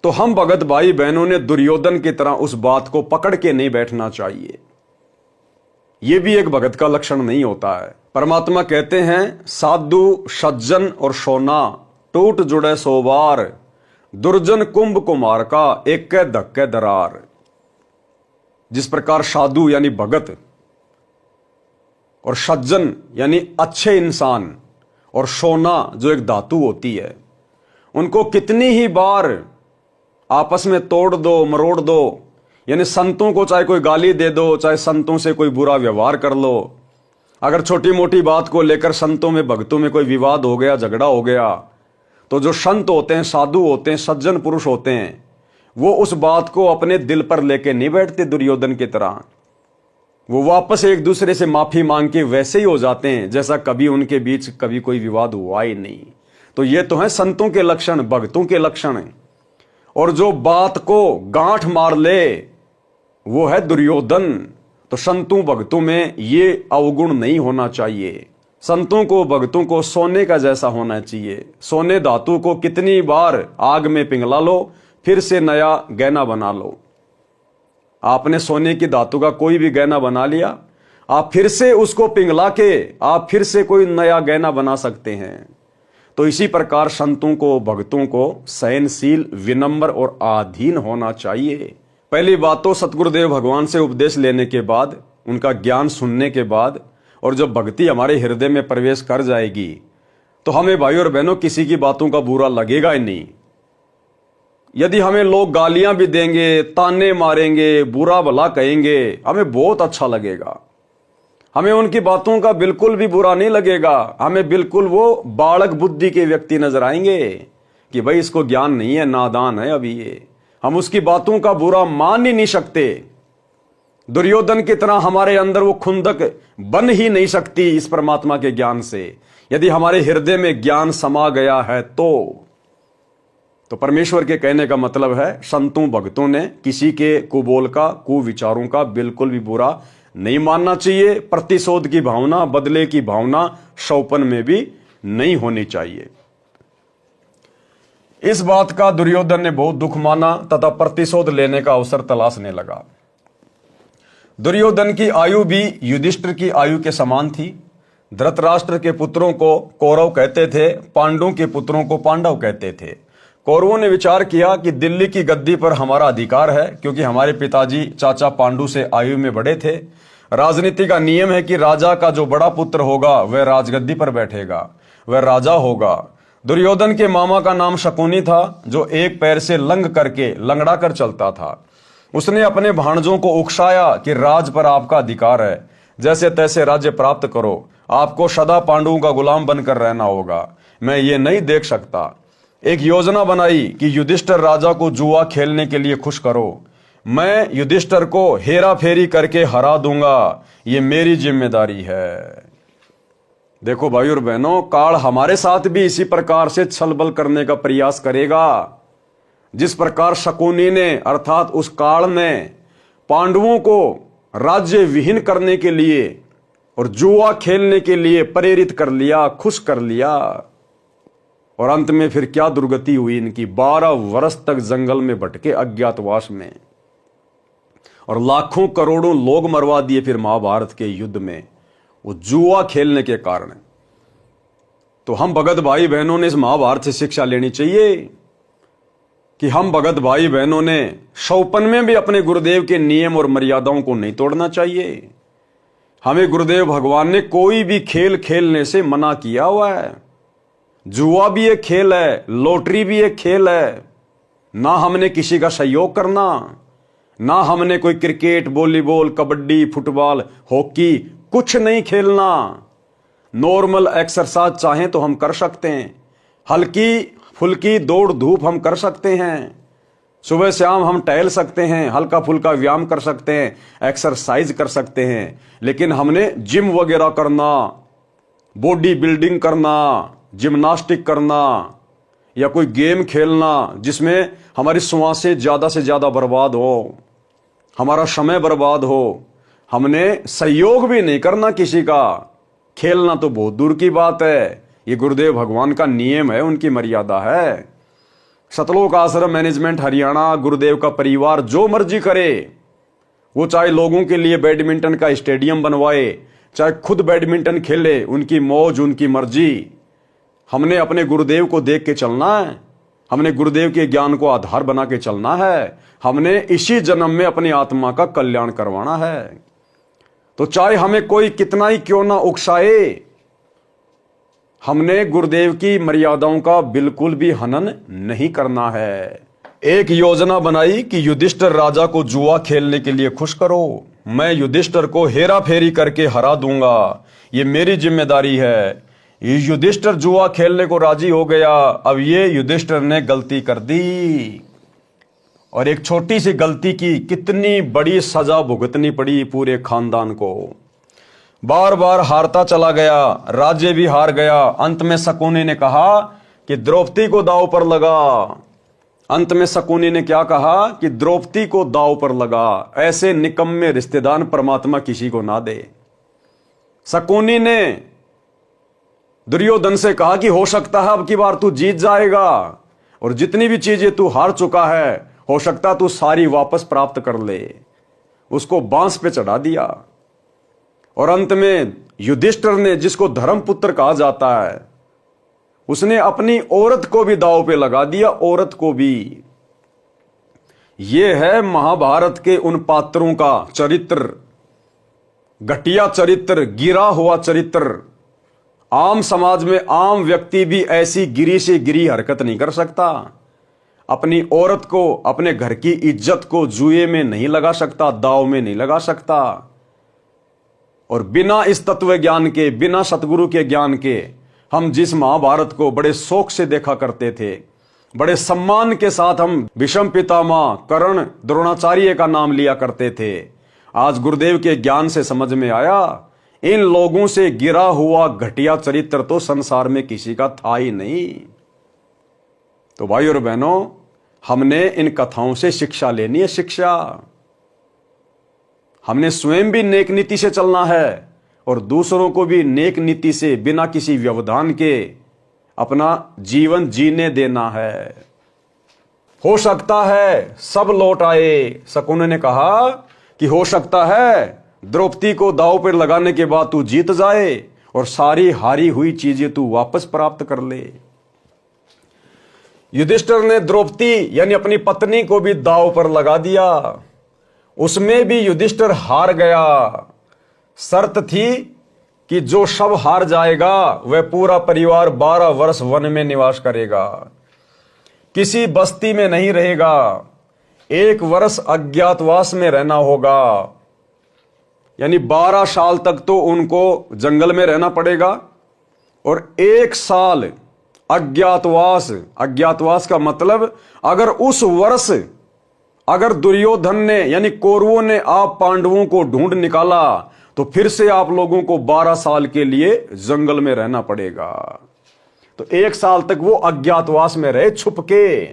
तो हम भगत भाई बहनों ने दुर्योधन की तरह उस बात को पकड़ के नहीं बैठना चाहिए। यह भी एक भगत का लक्षण नहीं होता है। परमात्मा कहते हैं, साधु सज्जन और सोना टूट जुड़े सोबार, दुर्जन कुंभ कुमार का एक धक्के दरार। जिस प्रकार साधु यानी भगत और सज्जन यानी अच्छे इंसान और सोना जो एक धातु होती है, उनको कितनी ही बार आपस में तोड़ दो, मरोड़ दो, यानी संतों को चाहे कोई गाली दे दो, चाहे संतों से कोई बुरा व्यवहार कर लो, अगर छोटी मोटी बात को लेकर संतों में भक्तों में कोई विवाद हो गया, झगड़ा हो गया, तो जो संत होते हैं, साधु होते हैं, सज्जन पुरुष होते हैं, वो उस बात को अपने दिल पर लेके नहीं बैठते दुर्योधन की तरह। वो वापस एक दूसरे से माफी मांग के वैसे ही हो जाते हैं जैसा कभी उनके बीच कभी कोई विवाद हुआ ही नहीं। तो ये तो है संतों के लक्षण, भक्तों के लक्षण। और जो बात को गांठ मार ले वो है दुर्योधन। तो संतों भक्तों में ये अवगुण नहीं होना चाहिए। संतों को भक्तों को सोने का जैसा होना चाहिए। सोने धातु को कितनी बार आग में पिघला लो, फिर से नया गहना बना लो। आपने सोने की धातु का कोई भी गहना बना लिया, आप फिर से उसको पिघला के आप फिर से कोई नया गहना बना सकते हैं। तो इसी प्रकार संतों को, भक्तों को सहनशील, विनम्र और अधीन होना चाहिए। पहली बात तो सतगुरुदेव भगवान से उपदेश लेने के बाद, उनका ज्ञान सुनने के बाद, और जब भक्ति हमारे हृदय में प्रवेश कर जाएगी तो हमें भाई और बहनों किसी की बातों का बुरा लगेगा ही नहीं। यदि हमें लोग गालियां भी देंगे, ताने मारेंगे, बुरा भला कहेंगे, हमें बहुत अच्छा लगेगा। हमें उनकी बातों का बिल्कुल भी बुरा नहीं लगेगा। हमें बिल्कुल वो बालक बुद्धि के व्यक्ति नजर आएंगे कि भाई इसको ज्ञान नहीं है, नादान है अभी ये। हम उसकी बातों का बुरा मान ही नहीं सकते। दुर्योधन की तरह हमारे अंदर वो खुंदक बन ही नहीं सकती इस परमात्मा के ज्ञान से। यदि हमारे हृदय में ज्ञान समा गया है तो परमेश्वर के कहने का मतलब है, संतों भक्तों ने किसी के कुबोल का, कुविचारों का बिल्कुल भी बुरा नहीं मानना चाहिए। प्रतिशोध की भावना, बदले की भावना शौपन में भी नहीं होनी चाहिए। इस बात का दुर्योधन ने बहुत दुख माना तथा प्रतिशोध लेने का अवसर तलाशने लगा। दुर्योधन की आयु भी युधिष्ठिर की आयु के समान थी। धृतराष्ट्र के पुत्रों को कौरव कहते थे, पांडवों के पुत्रों को पांडव कहते थे। कौरवों ने विचार किया कि दिल्ली की गद्दी पर हमारा अधिकार है, क्योंकि हमारे पिताजी चाचा पांडु से आयु में बड़े थे। राजनीति का नियम है कि राजा का जो बड़ा पुत्र होगा वह राजगद्दी पर बैठेगा, वह राजा होगा। दुर्योधन के मामा का नाम शकुनी था, जो एक पैर से लंग करके लंगड़ा कर चलता था। उसने अपने भाणजों को उकसाया कि राज पर आपका अधिकार है, जैसे तैसे राज्य प्राप्त करो, आपको सदा पांडवों का गुलाम बनकर रहना होगा, मैं ये नहीं देख सकता। एक योजना बनाई कि युधिष्ठिर राजा को जुआ खेलने के लिए खुश करो। मैं युधिष्ठिर को हेरा फेरी करके हरा दूंगा, ये मेरी जिम्मेदारी है। देखो भाई और बहनों, काल हमारे साथ भी इसी प्रकार से छलबल करने का प्रयास करेगा। जिस प्रकार शकुनी ने, अर्थात उस काल ने पांडवों को राज्य विहीन करने के लिए और जुआ खेलने के लिए प्रेरित कर लिया, खुश कर लिया, और अंत में फिर क्या दुर्गति हुई इनकी। 12 वर्ष तक जंगल में भटके अज्ञातवास में, और लाखों करोड़ों लोग मरवा दिए फिर महाभारत के युद्ध में, वो जुआ खेलने के कारण। तो हम भगत भाई बहनों ने इस महाभारत से शिक्षा लेनी चाहिए कि हम भगत भाई बहनों ने शौपन में भी अपने गुरुदेव के नियम और मर्यादाओं को नहीं तोड़ना चाहिए। हमें गुरुदेव भगवान ने कोई भी खेल खेलने से मना किया हुआ है। जुआ भी एक खेल है, लॉटरी भी एक खेल है। ना हमने किसी का सहयोग करना, ना हमने कोई cricket, volleyball, kabaddi, football, hockey कुछ नहीं खेलना। नॉर्मल एक्सरसाइज चाहें तो हम कर सकते हैं, हल्की फुल्की दौड़ धूप हम कर सकते हैं, सुबह शाम हम टहल सकते हैं, हल्का फुल्का व्यायाम कर सकते हैं, एक्सरसाइज कर सकते हैं। लेकिन हमने जिम वगैरह करना, बॉडी बिल्डिंग करना, जिम्नास्टिक करना, या कोई गेम खेलना जिसमें हमारी श्वासें ज्यादा से ज्यादा बर्बाद हो, हमारा समय बर्बाद हो, हमने सहयोग भी नहीं करना किसी का। खेलना तो बहुत दूर की बात है। ये गुरुदेव भगवान का नियम है, उनकी मर्यादा है। सतलोक आश्रम मैनेजमेंट हरियाणा, गुरुदेव का परिवार जो मर्जी करे, वो चाहे लोगों के लिए बैडमिंटन का स्टेडियम बनवाए, चाहे खुद बैडमिंटन खेले, उनकी मौज, उनकी मर्जी। हमने अपने गुरुदेव को देख के चलना है, हमने गुरुदेव के ज्ञान को आधार बना के चलना है, हमने इसी जन्म में अपनी आत्मा का कल्याण करवाना है। तो चाहे हमें कोई कितना ही क्यों ना उकसाए, हमने गुरुदेव की मर्यादाओं का बिल्कुल भी हनन नहीं करना है। एक योजना बनाई कि युधिष्ठिर राजा को जुआ खेलने के लिए खुश करो, मैं युधिष्ठिर को हेरा फेरी करके हरा दूंगा, ये मेरी जिम्मेदारी है। युधिष्ठिर जुआ खेलने को राजी हो गया। अब ये युधिष्ठिर ने गलती कर दी, और एक छोटी सी गलती की कितनी बड़ी सजा भुगतनी पड़ी पूरे खानदान को। बार बार हारता चला गया, राज्य भी हार गया। अंत में शकुनी ने कहा कि द्रौपदी को दांव पर लगा। अंत में शकुनी ने क्या कहा कि द्रौपदी को दांव पर लगा। ऐसे निकम्मे रिश्तेदार परमात्मा किसी को ना दे। शकुनी ने दुर्योधन से कहा कि हो सकता है अब की बार तू जीत जाएगा, और जितनी भी चीजें तू हार चुका है हो सकता तू सारी वापस प्राप्त कर ले। उसको बांस पे चढ़ा दिया, और अंत में युधिष्ठिर ने, जिसको धर्मपुत्र कहा जाता है, उसने अपनी औरत को भी दांव पे लगा दिया, औरत को भी। यह है महाभारत के उन पात्रों का चरित्र, घटिया चरित्र, गिरा हुआ चरित्र। आम समाज में आम व्यक्ति भी ऐसी गिरी से गिरी हरकत नहीं कर सकता। अपनी औरत को, अपने घर की इज्जत को जुए में नहीं लगा सकता, दांव में नहीं लगा सकता। और बिना इस तत्व ज्ञान के, बिना सतगुरु के ज्ञान के, हम जिस महाभारत को बड़े शौक से देखा करते थे, बड़े सम्मान के साथ हम भीष्म पितामह, कर्ण, द्रोणाचार्य का नाम लिया करते थे, आज गुरुदेव के ज्ञान से समझ में आया इन लोगों से गिरा हुआ घटिया चरित्र तो संसार में किसी का था ही नहीं। तो भाई और बहनों, हमने इन कथाओं से शिक्षा लेनी है, शिक्षा। हमने स्वयं भी नेक नीति से चलना है और दूसरों को भी नेक नीति से, बिना किसी व्यवधान के अपना जीवन जीने देना है। हो सकता है सब लौट आए। शकुन ने कहा कि हो सकता है द्रौपदी को दांव पर लगाने के बाद तू जीत जाए और सारी हारी हुई चीजें तू वापस प्राप्त कर ले। युधिष्ठिर ने द्रौपदी यानी अपनी पत्नी को भी दांव पर लगा दिया, उसमें भी युधिष्ठिर हार गया। शर्त थी कि जो सब हार जाएगा वह पूरा परिवार 12 वर्ष वन में निवास करेगा, किसी बस्ती में नहीं रहेगा, 1 वर्ष अज्ञातवास में रहना होगा। यानी 12 साल तक तो उनको जंगल में रहना पड़ेगा और 1 साल अज्ञातवास। अज्ञातवास का मतलब, अगर उस वर्ष अगर दुर्योधन ने यानी कौरवों ने आप पांडवों को ढूंढ निकाला तो फिर से आप लोगों को 12 साल के लिए जंगल में रहना पड़ेगा। तो 1 साल तक वो अज्ञातवास में रहे, छुप के।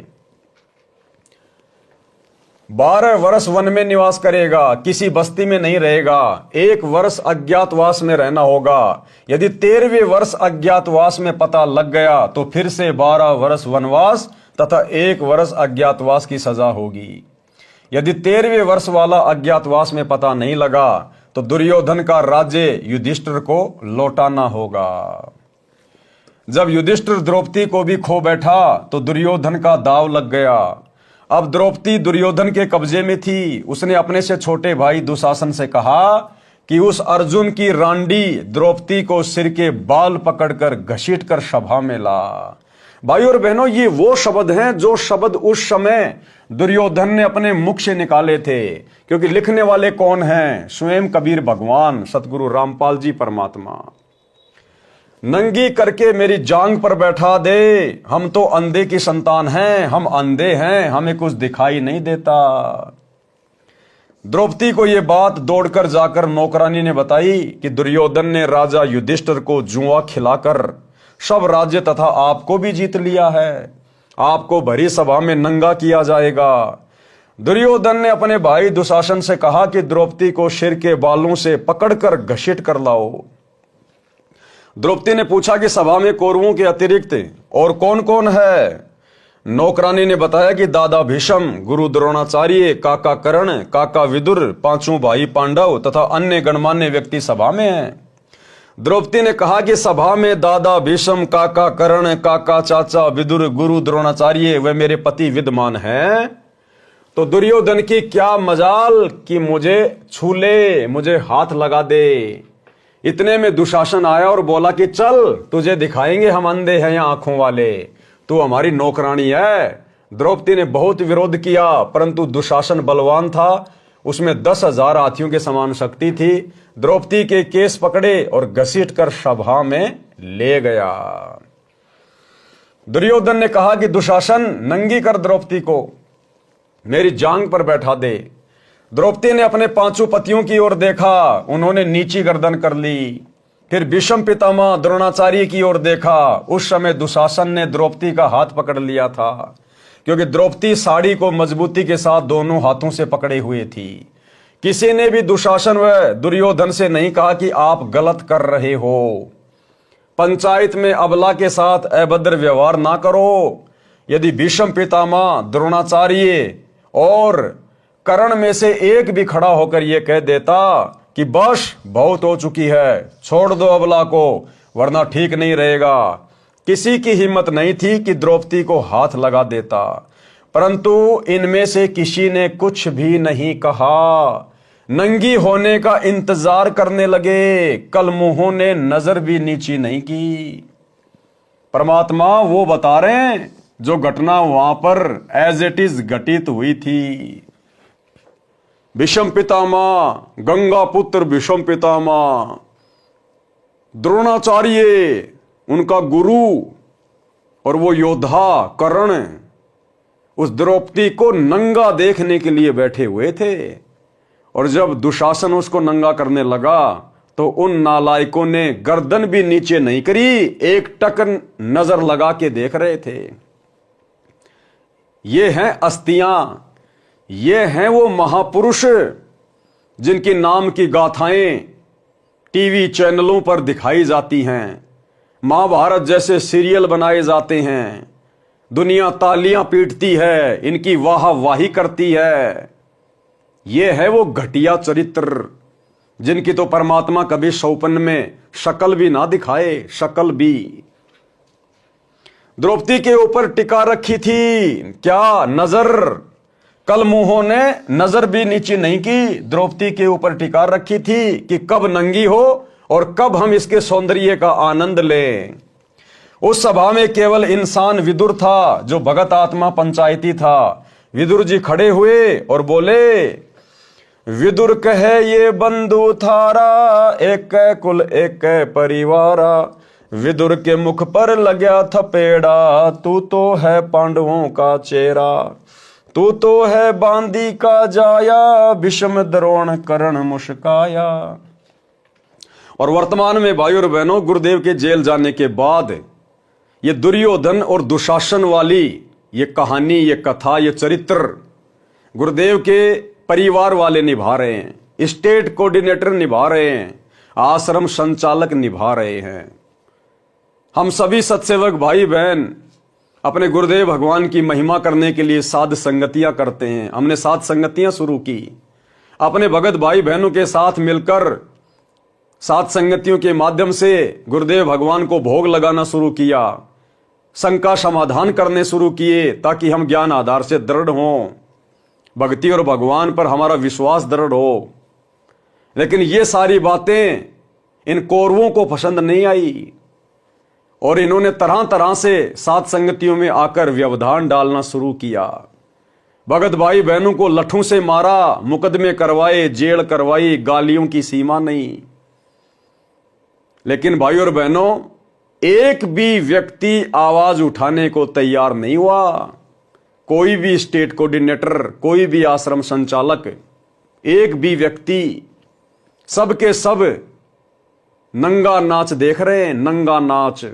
12 वर्ष वन में निवास करेगा, किसी बस्ती में नहीं रहेगा, 1 वर्ष अज्ञातवास में रहना होगा। यदि 13वें वर्ष अज्ञातवास में पता लग गया तो फिर से 12 वर्ष वनवास तथा 1 वर्ष अज्ञातवास की सजा होगी। यदि 13वें वर्ष वाला अज्ञातवास में पता नहीं लगा तो दुर्योधन का राज्य युधिष्ठिर को लौटाना होगा। जब युधिष्ठिर द्रौपदी को भी खो बैठा तो दुर्योधन का दांव लग गया। अब द्रौपदी दुर्योधन के कब्जे में थी। उसने अपने से छोटे भाई दुशासन से कहा कि उस अर्जुन की रांडी द्रौपदी को सिर के बाल पकड़कर घसीटकर सभा में ला। भाई और बहनों, ये वो शब्द हैं जो शब्द उस समय दुर्योधन ने अपने मुख से निकाले थे, क्योंकि लिखने वाले कौन हैं? स्वयं कबीर भगवान सतगुरु रामपाल जी परमात्मा। नंगी करके मेरी जांग पर बैठा दे, हम तो अंधे की संतान हैं, हम अंधे हैं, हमें कुछ दिखाई नहीं देता। द्रौपदी को यह बात दौड़कर जाकर नौकरानी ने बताई कि दुर्योधन ने राजा युधिष्ठिर को जुआ खिलाकर सब राज्य तथा आपको भी जीत लिया है, आपको भरी सभा में नंगा किया जाएगा। दुर्योधन ने अपने भाई दुशासन से कहा कि द्रौपदी को सिर के बालों से पकड़कर घसीट कर लाओ। द्रौपदी ने पूछा कि सभा में कौरवों के अतिरिक्त और कौन कौन है? नौकरानी ने बताया कि दादा भीष्म, गुरु द्रोणाचार्य, काका कर्ण, काका विदुर, 5 भाई पांडव तथा अन्य गणमान्य व्यक्ति सभा में हैं। द्रौपदी ने कहा कि सभा में दादा भीष्म, काका कर्ण, काका चाचा विदुर, गुरु द्रोणाचार्य वे मेरे पति विद्यमान हैं। तो दुर्योधन की क्या मजाल कि मुझे छू ले, मुझे हाथ लगा दे। इतने में दुशासन आया और बोला कि चल तुझे दिखाएंगे हम अंधे हैं या आंखों वाले, तू हमारी नौकरानी है। द्रौपदी ने बहुत विरोध किया, परंतु दुशासन बलवान था, उसमें 10,000 हाथियों के समान शक्ति थी। द्रौपदी के केस पकड़े और घसीटकर सभा में ले गया। दुर्योधन ने कहा कि दुशासन, नंगी कर द्रौपदी को, मेरी जांग पर बैठा दे। द्रौपदी ने अपने 5 पतियों की ओर देखा, उन्होंने नीची गर्दन कर ली। फिर भीष्म पितामह द्रोणाचार्य की ओर देखा, उस समय दुशासन ने द्रौपदी का हाथ पकड़ लिया था, क्योंकि द्रौपदी साड़ी को मजबूती के साथ दोनों हाथों से पकड़े हुए थी। किसी ने भी दुशासन व दुर्योधन से नहीं कहा कि आप गलत कर रहे हो। पंचायत में अबला के साथ अभद्र व्यवहार ना करो। यदि भीष्म पितामह, द्रोणाचार्य और कर्ण में से एक भी खड़ा होकर यह कह देता कि बस बहुत हो चुकी है, छोड़ दो अबला को वरना ठीक नहीं रहेगा। किसी की हिम्मत नहीं थी कि द्रौपदी को हाथ लगा देता, परंतु इनमें से किसी ने कुछ भी नहीं कहा। नंगी होने का इंतजार करने लगे, कल मुंहों ने नजर भी नीची नहीं की। परमात्मा वो बता रहे हैं जो घटना वहां पर एज इट इज घटित हुई थी। भीष्म पितामह, गंगा पुत्र भीष्म पितामह, द्रोणाचार्य उनका गुरु और वो योद्धा कर्ण उस द्रौपदी को नंगा देखने के लिए बैठे हुए थे। और जब दुशासन उसको नंगा करने लगा तो उन नालायकों ने गर्दन भी नीचे नहीं करी, एक टक नजर लगा के देख रहे थे। ये हैं अस्तियां, ये हैं वो महापुरुष जिनके नाम की गाथाएं टीवी चैनलों पर दिखाई जाती हैं, महाभारत जैसे सीरियल बनाए जाते हैं, दुनिया तालियां पीटती है, इनकी वाह वाही करती है। ये है वो घटिया चरित्र जिनकी तो परमात्मा कभी सौपन में शक्ल भी ना दिखाए, शक्ल भी। द्रौपदी के ऊपर टिका रखी थी क्या नजर, कल मुंहों ने नजर भी नीची नहीं की, द्रौपदी के ऊपर टिका रखी थी कि कब नंगी हो और कब हम इसके सौंदर्य का आनंद लें। उस सभा में केवल इंसान विदुर था जो भगत आत्मा पंचायती था। विदुर जी खड़े हुए और बोले, विदुर कहे ये बंधु थारा, एक कुल एक परिवारा। विदुर के मुख पर लग्या थपेड़ा, तू तो है पांडवों का चेहरा, तू तो है बांदी का जाया, भीष्म द्रोण कर्ण मुस्काया। और वर्तमान में भाइयों और बहनों, गुरुदेव के जेल जाने के बाद ये दुर्योधन और दुशासन वाली ये कहानी, ये कथा, ये चरित्र गुरुदेव के परिवार वाले निभा रहे हैं, स्टेट कोऑर्डिनेटर निभा रहे हैं, आश्रम संचालक निभा रहे हैं। हम सभी सत्सेवक भाई बहन अपने गुरुदेव भगवान की महिमा करने के लिए साध संगतियां करते हैं। हमने साध संगतियां शुरू की, अपने भगत भाई बहनों के साथ मिलकर साध संगतियों के माध्यम से गुरुदेव भगवान को भोग लगाना शुरू किया, शंका समाधान करने शुरू किए ताकि हम ज्ञान आधार से दृढ़ हों, भक्ति और भगवान पर हमारा विश्वास दृढ़ हो। लेकिन ये सारी बातें इन कौरवों को पसंद नहीं आई और इन्होंने तरह तरह से साध संगतियों में आकर व्यवधान डालना शुरू किया। भगत भाई बहनों को लठों से मारा, मुकदमे करवाए, जेल करवाई, गालियों की सीमा नहीं। लेकिन भाई और बहनों, एक भी व्यक्ति आवाज उठाने को तैयार नहीं हुआ। कोई भी स्टेट कोऑर्डिनेटर, कोई भी आश्रम संचालक, एक भी व्यक्ति, सब के सब नंगा नाच देख रहे हैं, नंगा नाच।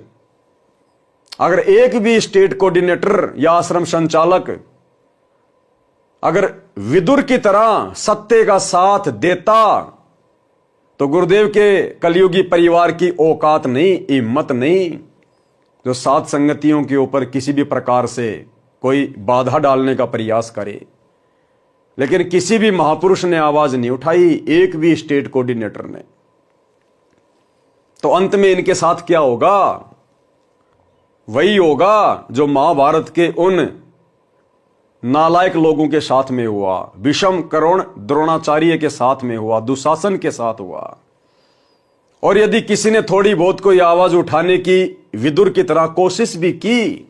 अगर एक भी स्टेट कोऑर्डिनेटर या आश्रम संचालक अगर विदुर की तरह सत्य का साथ देता तो गुरुदेव के कलयुगी परिवार की औकात नहीं, हिम्मत नहीं, जो साध संगतियों के ऊपर किसी भी प्रकार से कोई बाधा डालने का प्रयास करे। लेकिन किसी भी महापुरुष ने आवाज नहीं उठाई, एक भी स्टेट कोऑर्डिनेटर ने। तो अंत में इनके साथ क्या होगा? वही होगा जो महाभारत के उन नालायक लोगों के साथ में हुआ, भीष्म, कर्ण, द्रोणाचार्य के साथ में हुआ, दुशासन के साथ हुआ। और यदि किसी ने थोड़ी बहुत कोई आवाज उठाने की विदुर की तरह कोशिश भी की,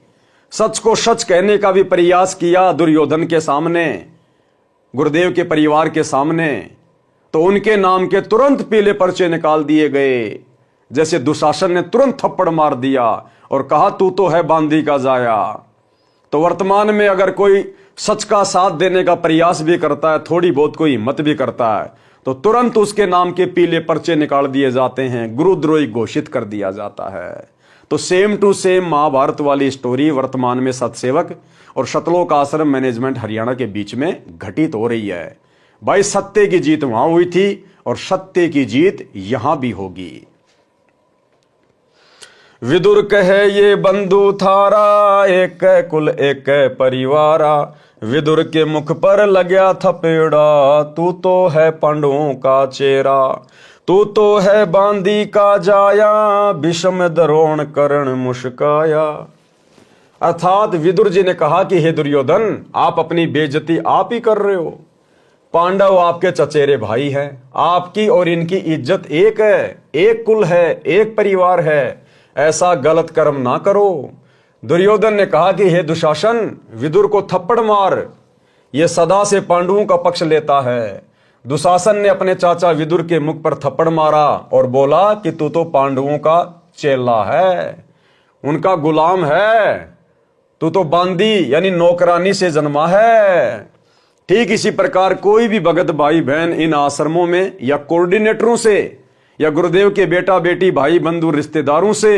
सच को सच कहने का भी प्रयास किया दुर्योधन के सामने, गुरुदेव के परिवार के सामने, तो उनके नाम के तुरंत पीले पर्चे निकाल दिए गए। जैसे दुशासन ने तुरंत थप्पड़ मार दिया और कहा तू तो है बांदी का जाया। तो वर्तमान में अगर कोई सच का साथ देने का प्रयास भी करता है, थोड़ी बहुत कोई हिम्मत भी करता है, तो तुरंत उसके नाम के पीले पर्चे निकाल दिए जाते हैं, गुरुद्रोही घोषित कर दिया जाता है। तो सेम टू सेम महाभारत वाली स्टोरी वर्तमान में सतसेवक और शतलोक आश्रम मैनेजमेंट हरियाणा के बीच में घटित हो रही है। भाई, सत्य की जीत वहां हुई थी और सत्य की जीत यहां भी होगी। विदुर कहे ये बंधु थारा, एक कुल एक परिवारा। विदुर के मुख पर लग्या थपेड़ा, तू तो है पांडवों का चेहरा, तू तो है बांदी का जाया, विषम द्रोण कर्ण मुस्काया। अर्थात विदुर जी ने कहा कि हे दुर्योधन, आप अपनी बेइज्जती आप ही कर रहे हो। पांडव आपके चचेरे भाई हैं, आपकी और इनकी इज्जत एक है, एक कुल है, एक परिवार है, ऐसा गलत कर्म ना करो। दुर्योधन ने कहा कि हे दुशासन, विदुर को थप्पड़ मार, यह सदा से पांडवों का पक्ष लेता है। दुशासन ने अपने चाचा विदुर के मुख पर थप्पड़ मारा और बोला कि तू तो पांडवों का चेला है, उनका गुलाम है, तू तो बांदी यानी नौकरानी से जन्मा है। ठीक इसी प्रकार कोई भी भगत भाई बहन इन आश्रमों में या कोऑर्डिनेटरों से या गुरुदेव के बेटा बेटी भाई बंधु रिश्तेदारों से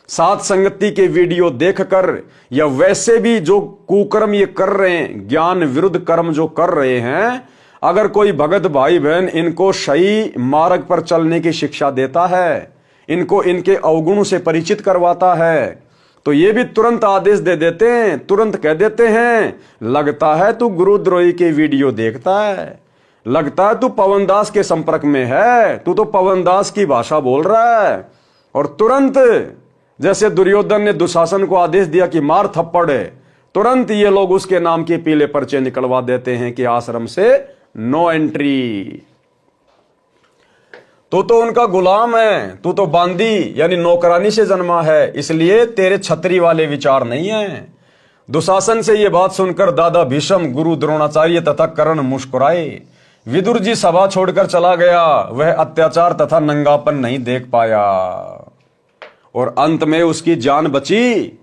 साथ संगति के वीडियो देखकर या वैसे भी जो कुकर्म ये कर रहे हैं, ज्ञान विरुद्ध कर्म जो कर रहे हैं, अगर कोई भगत भाई बहन इनको सही मार्ग पर चलने की शिक्षा देता है, इनको इनके अवगुणों से परिचित करवाता है, तो ये भी तुरंत आदेश दे देते हैं, तुरंत कह देते हैं, लगता है तू गुरुद्रोही के वीडियो देखता है, लगता है तू पवन दास के संपर्क में है, तू तो पवन दास की भाषा बोल रहा है। और तुरंत जैसे दुर्योधन ने दुशासन को आदेश दिया कि मार थप्पड़, तुरंत ये लोग उसके नाम के पीले पर्चे निकलवा देते हैं कि आश्रम से नो एंट्री। तू तो उनका गुलाम है, तू तो बांदी यानी नौकरानी से जन्मा है, इसलिए तेरे छतरी वाले विचार नहीं है। दुशासन से यह बात सुनकर दादा भीष्म, गुरु द्रोणाचार्य तथा कर्ण मुस्कुराए। विदुर जी सभा छोड़कर चला गया, वह अत्याचार तथा नंगापन नहीं देख पाया और अंत में उसकी जान बची।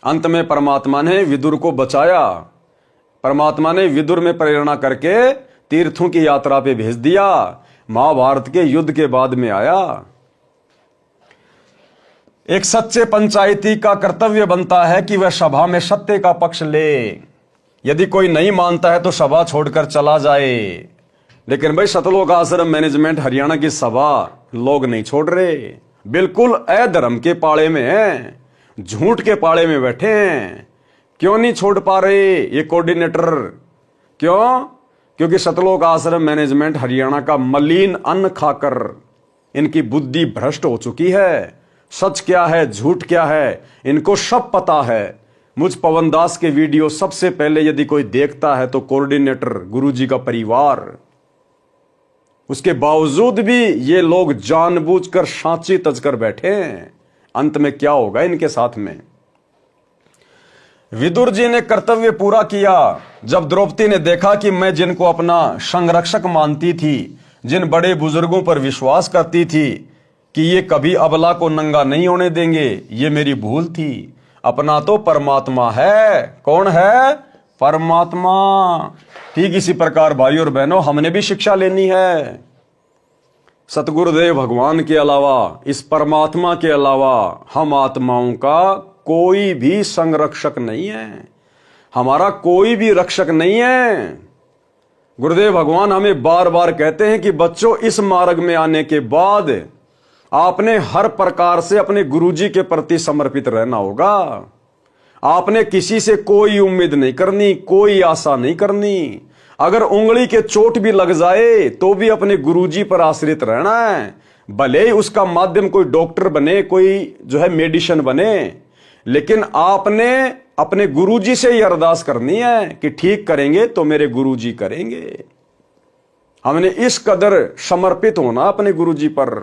अंत में परमात्मा ने विदुर को बचाया, परमात्मा ने विदुर में प्रेरणा करके तीर्थों की यात्रा पे भेज दिया, महाभारत के युद्ध के बाद में आया। एक सच्चे पंचायती का कर्तव्य बनता है कि वह सभा में सत्य का पक्ष ले। यदि कोई नहीं मानता है तो सभा छोड़कर चला जाए। लेकिन भाई सतलोक आश्रम मैनेजमेंट हरियाणा की सभा लोग नहीं छोड़ रहे, बिल्कुल अधर्म के पाड़े में हैं, झूठ के पाड़े में बैठे हैं। क्यों नहीं छोड़ पा रहे ये कोऑर्डिनेटर? क्यों? क्योंकि सतलोक आश्रम मैनेजमेंट हरियाणा का मलिन अन्न खाकर इनकी बुद्धि भ्रष्ट हो चुकी है। सच क्या है, झूठ क्या है, इनको सब पता है। मुझ पवन दास के वीडियो सबसे पहले यदि कोई देखता है तो कोऑर्डिनेटर, गुरुजी का परिवार। उसके बावजूद भी ये लोग जानबूझकर सांची तजकर बैठे हैं। अंत में क्या होगा इनके साथ में? विदुर जी ने कर्तव्य पूरा किया। जब द्रौपदी ने देखा कि मैं जिनको अपना संरक्षक मानती थी, जिन बड़े बुजुर्गों पर विश्वास करती थी कि ये कभी अबला को नंगा नहीं होने देंगे, ये मेरी भूल थी। अपना तो परमात्मा है। कौन है? परमात्मा। ठीक इसी प्रकार भाई और बहनों, हमने भी शिक्षा लेनी है। सतगुरुदेव भगवान के अलावा, इस परमात्मा के अलावा हम आत्माओं का कोई भी संरक्षक नहीं है, हमारा कोई भी रक्षक नहीं है। गुरुदेव भगवान हमें बार बार कहते हैं कि बच्चों, इस मार्ग में आने के बाद आपने हर प्रकार से अपने गुरुजी के प्रति समर्पित रहना होगा। आपने किसी से कोई उम्मीद नहीं करनी, कोई आशा नहीं करनी। अगर उंगली के चोट भी लग जाए तो भी अपने गुरुजी पर आश्रित रहना है। भले ही उसका माध्यम कोई डॉक्टर बने, कोई जो है मेडिसिन बने, लेकिन आपने अपने गुरुजी से ही अरदास करनी है कि ठीक करेंगे तो मेरे गुरुजी करेंगे। हमने इस कदर समर्पित होना अपने गुरुजी पर।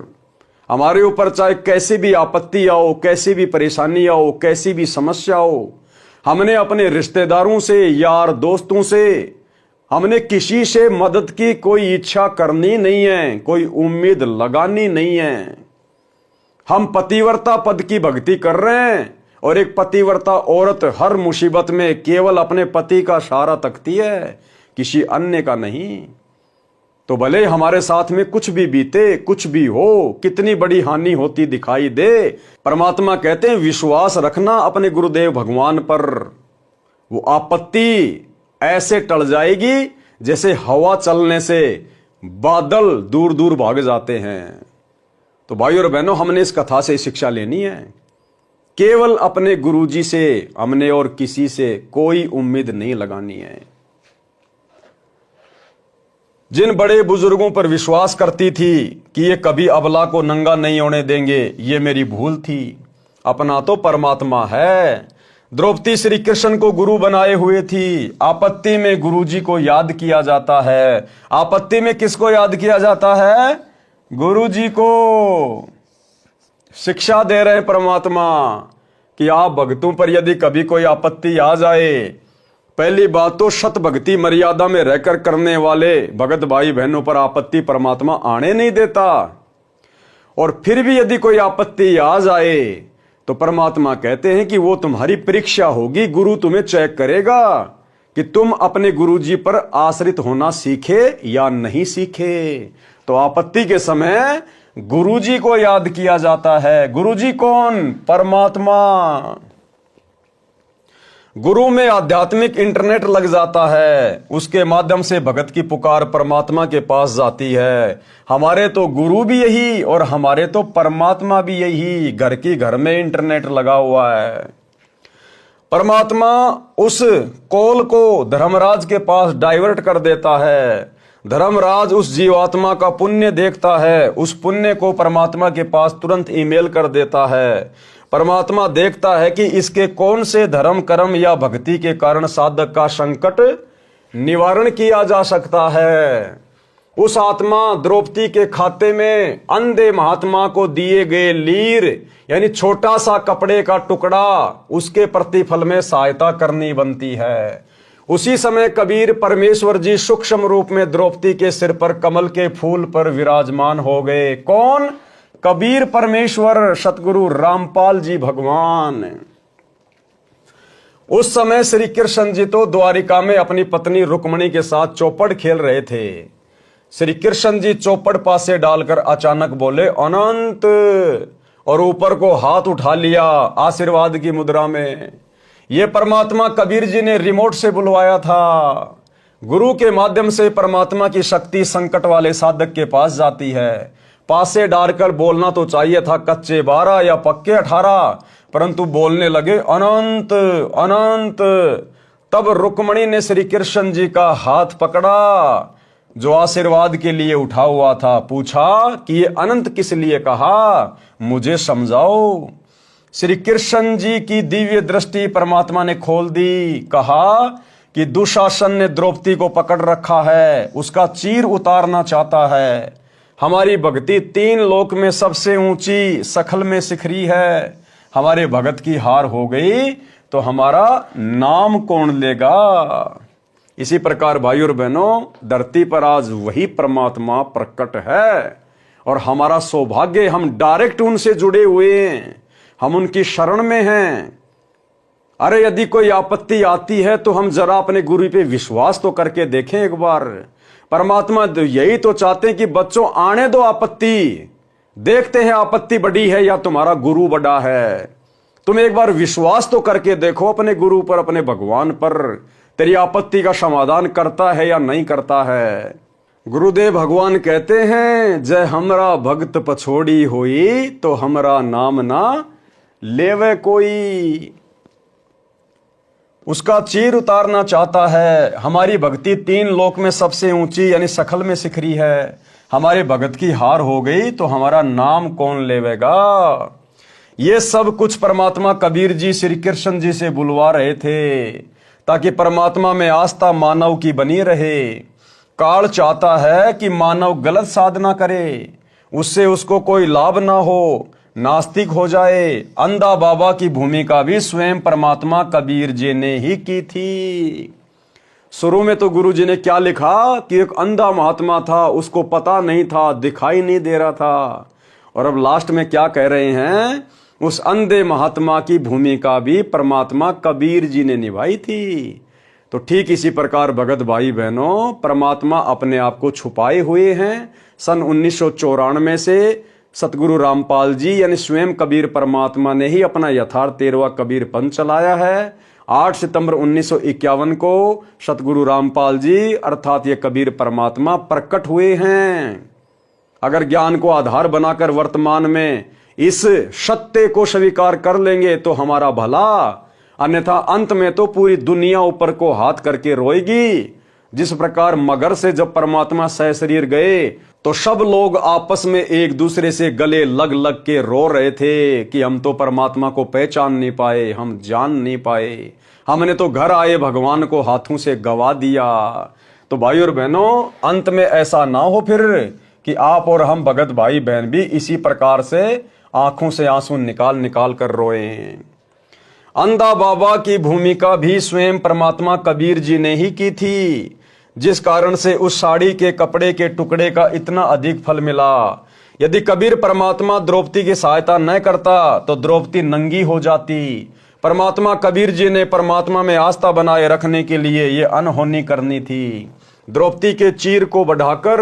हमारे ऊपर चाहे कैसी भी आपत्ति आओ, कैसी भी परेशानी आओ, कैसी भी समस्या हो, हमने अपने रिश्तेदारों से, यार दोस्तों से, हमने किसी से मदद की कोई इच्छा करनी नहीं है, कोई उम्मीद लगानी नहीं है। हम पतिव्रता पद की भक्ति कर रहे हैं और एक पतिव्रता औरत हर मुसीबत में केवल अपने पति का सहारा तकती है, किसी अन्य का नहीं। तो भले हमारे साथ में कुछ भी बीते, कुछ भी हो, कितनी बड़ी हानि होती दिखाई दे, परमात्मा कहते हैं विश्वास रखना अपने गुरुदेव भगवान पर। वो आपत्ति ऐसे टल जाएगी जैसे हवा चलने से बादल दूर दूर भाग जाते हैं। तो भाई और बहनों, हमने इस कथा से शिक्षा लेनी है। केवल अपने गुरुजी से हमने और किसी से कोई उम्मीद नहीं लगानी है। जिन बड़े बुजुर्गों पर विश्वास करती थी कि ये कभी अबला को नंगा नहीं होने देंगे, ये मेरी भूल थी। अपना तो परमात्मा है। द्रौपदी श्री कृष्ण को गुरु बनाए हुए थी। आपत्ति में गुरुजी को याद किया जाता है। आपत्ति में किसको याद किया जाता है? गुरुजी को। शिक्षा दे रहे परमात्मा कि आप भक्तों पर यदि कभी कोई आपत्ति आ जाए, पहली बात तो शत भक्ति मर्यादा में रहकर करने वाले भगत भाई बहनों पर आपत्ति परमात्मा आने नहीं देता। और फिर भी यदि कोई आपत्ति आ जाए तो परमात्मा कहते हैं कि वो तुम्हारी परीक्षा होगी। गुरु तुम्हें चेक करेगा कि तुम अपने गुरुजी पर आश्रित होना सीखे या नहीं सीखे। तो आपत्ति के समय गुरुजी को याद किया जाता है। गुरुजी कौन? परमात्मा। गुरु में आध्यात्मिक इंटरनेट लग जाता है, उसके माध्यम से भगत की पुकार परमात्मा के पास जाती है। हमारे तो गुरु भी यही और हमारे तो परमात्मा भी यही। घर की घर में इंटरनेट लगा हुआ है। परमात्मा उस कॉल को धर्मराज के पास डाइवर्ट कर देता है। धर्मराज उस जीवात्मा का पुण्य देखता है, उस पुण्य को परमात्मा के पास तुरंत ईमेल कर देता है। परमात्मा देखता है कि इसके कौन से धर्म कर्म या भक्ति के कारण साधक का संकट निवारण किया जा सकता है। उस आत्मा द्रौपदी के खाते में अंधे महात्मा को दिए गए लीर यानी छोटा सा कपड़े का टुकड़ा, उसके प्रतिफल में सहायता करनी बनती है। उसी समय कबीर परमेश्वर जी सूक्ष्म रूप में द्रौपदी के सिर पर कमल के फूल पर विराजमान हो गए। कौन? कबीर परमेश्वर सतगुरु रामपाल जी भगवान। उस समय श्री कृष्ण जी तो द्वारिका में अपनी पत्नी रुक्मणी के साथ चौपड़ खेल रहे थे। श्री कृष्ण जी चौपड़ पासे डालकर अचानक बोले अनंत, और ऊपर को हाथ उठा लिया आशीर्वाद की मुद्रा में। यह परमात्मा कबीर जी ने रिमोट से बुलवाया था। गुरु के माध्यम से परमात्मा की शक्ति संकट वाले साधक के पास जाती है। पासे डालकर बोलना तो चाहिए था कच्चे 12 या पक्के 18, परंतु बोलने लगे अनंत अनंत। तब रुक्मणी ने श्री कृष्ण जी का हाथ पकड़ा जो आशीर्वाद के लिए उठा हुआ था। पूछा कि ये अनंत किस लिए कहा, मुझे समझाओ। श्री कृष्ण जी की दिव्य दृष्टि परमात्मा ने खोल दी। कहा कि दुशासन ने द्रौपदी को पकड़ रखा है, उसका चीर उतारना चाहता है। हमारी भक्ति 3 लोक में सबसे ऊंची सखल में शिखरी है। हमारे भगत की हार हो गई तो हमारा नाम कौन लेगा? इसी प्रकार भाई और बहनों, धरती पर आज वही परमात्मा प्रकट है और हमारा सौभाग्य, हम डायरेक्ट उनसे जुड़े हुए हैं, हम उनकी शरण में हैं। अरे यदि कोई आपत्ति आती है तो हम जरा अपने गुरु पे विश्वास तो करके देखें एक बार। परमात्मा यही तो चाहते हैं कि बच्चों आने दो आपत्ति, देखते हैं आपत्ति बड़ी है या तुम्हारा गुरु बड़ा है। तुम एक बार विश्वास तो करके देखो अपने गुरु पर, अपने भगवान पर, तेरी आपत्ति का समाधान करता है या नहीं करता है। गुरुदेव भगवान कहते हैं, जय हमरा भक्त पछोड़ी होई तो हमरा नाम ना लेवे कोई। उसका चीर उतारना चाहता है। हमारी भक्ति 3 लोक में सबसे ऊंची यानी सखल में शिखरी है। हमारे भगत की हार हो गई तो हमारा नाम कौन लेवेगा? ये सब कुछ परमात्मा कबीर जी श्री कृष्ण जी से बुलवा रहे थे ताकि परमात्मा में आस्था मानव की बनी रहे। काल चाहता है कि मानव गलत साधना करे, उससे उसको कोई लाभ ना हो, नास्तिक हो जाए। अंधा बाबा की भूमिका भी स्वयं परमात्मा कबीर जी ने ही की थी। शुरू में तो गुरु जी ने क्या लिखा कि एक अंधा महात्मा था, उसको पता नहीं था, दिखाई नहीं दे रहा था। और अब लास्ट में क्या कह रहे हैं, उस अंधे महात्मा की भूमिका भी परमात्मा कबीर जी ने निभाई थी। तो ठीक इसी प्रकार भगत भाई बहनों, परमात्मा अपने आप को छुपाए हुए हैं। सन 1994 से सतगुरु रामपाल जी यानी स्वयं कबीर परमात्मा ने ही अपना यथार्थ 13वां कबीर पंथ चलाया है। 8 सितंबर 1951 को सतगुरु रामपाल जी अर्थात ये कबीर परमात्मा प्रकट हुए हैं। अगर ज्ञान को आधार बनाकर वर्तमान में इस सत्य को स्वीकार कर लेंगे तो हमारा भला, अन्यथा अंत में तो पूरी दुनिया ऊपर को हाथ करके रोएगी। जिस प्रकार मगर से जब परमात्मा सह शरीर गए तो सब लोग आपस में एक दूसरे से गले लग लग के रो रहे थे कि हम तो परमात्मा को पहचान नहीं पाए, हम जान नहीं पाए, हमने तो घर आए भगवान को हाथों से गवा दिया। तो भाई और बहनों, अंत में ऐसा ना हो फिर कि आप और हम भगत भाई बहन भी इसी प्रकार से आंखों से आंसू निकाल निकाल कर रोए। अंधा बाबा की भूमिका भी स्वयं परमात्मा कबीर जी ने ही की थी, जिस कारण से उस साड़ी के कपड़े के टुकड़े का इतना अधिक फल मिला। यदि कबीर परमात्मा द्रौपदी की सहायता न करता तो द्रौपदी नंगी हो जाती। परमात्मा कबीर जी ने परमात्मा में आस्था बनाए रखने के लिए ये अनहोनी करनी थी। द्रौपदी के चीर को बढ़ाकर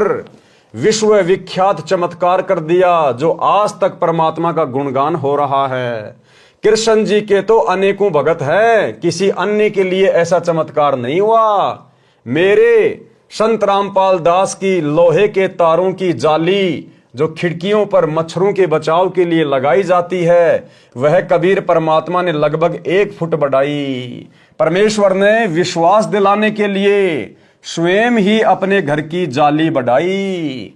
विश्व विख्यात चमत्कार कर दिया, जो आज तक परमात्मा का गुणगान हो रहा है। कृष्ण जी के तो अनेकों भगत है, किसी अन्य के लिए ऐसा चमत्कार नहीं हुआ। मेरे संत रामपाल दास की लोहे के तारों की जाली जो खिड़कियों पर मच्छरों के बचाव के लिए लगाई जाती है, वह कबीर परमात्मा ने लगभग 1 फुट बढ़ाई। परमेश्वर ने विश्वास दिलाने के लिए स्वयं ही अपने घर की जाली बढ़ाई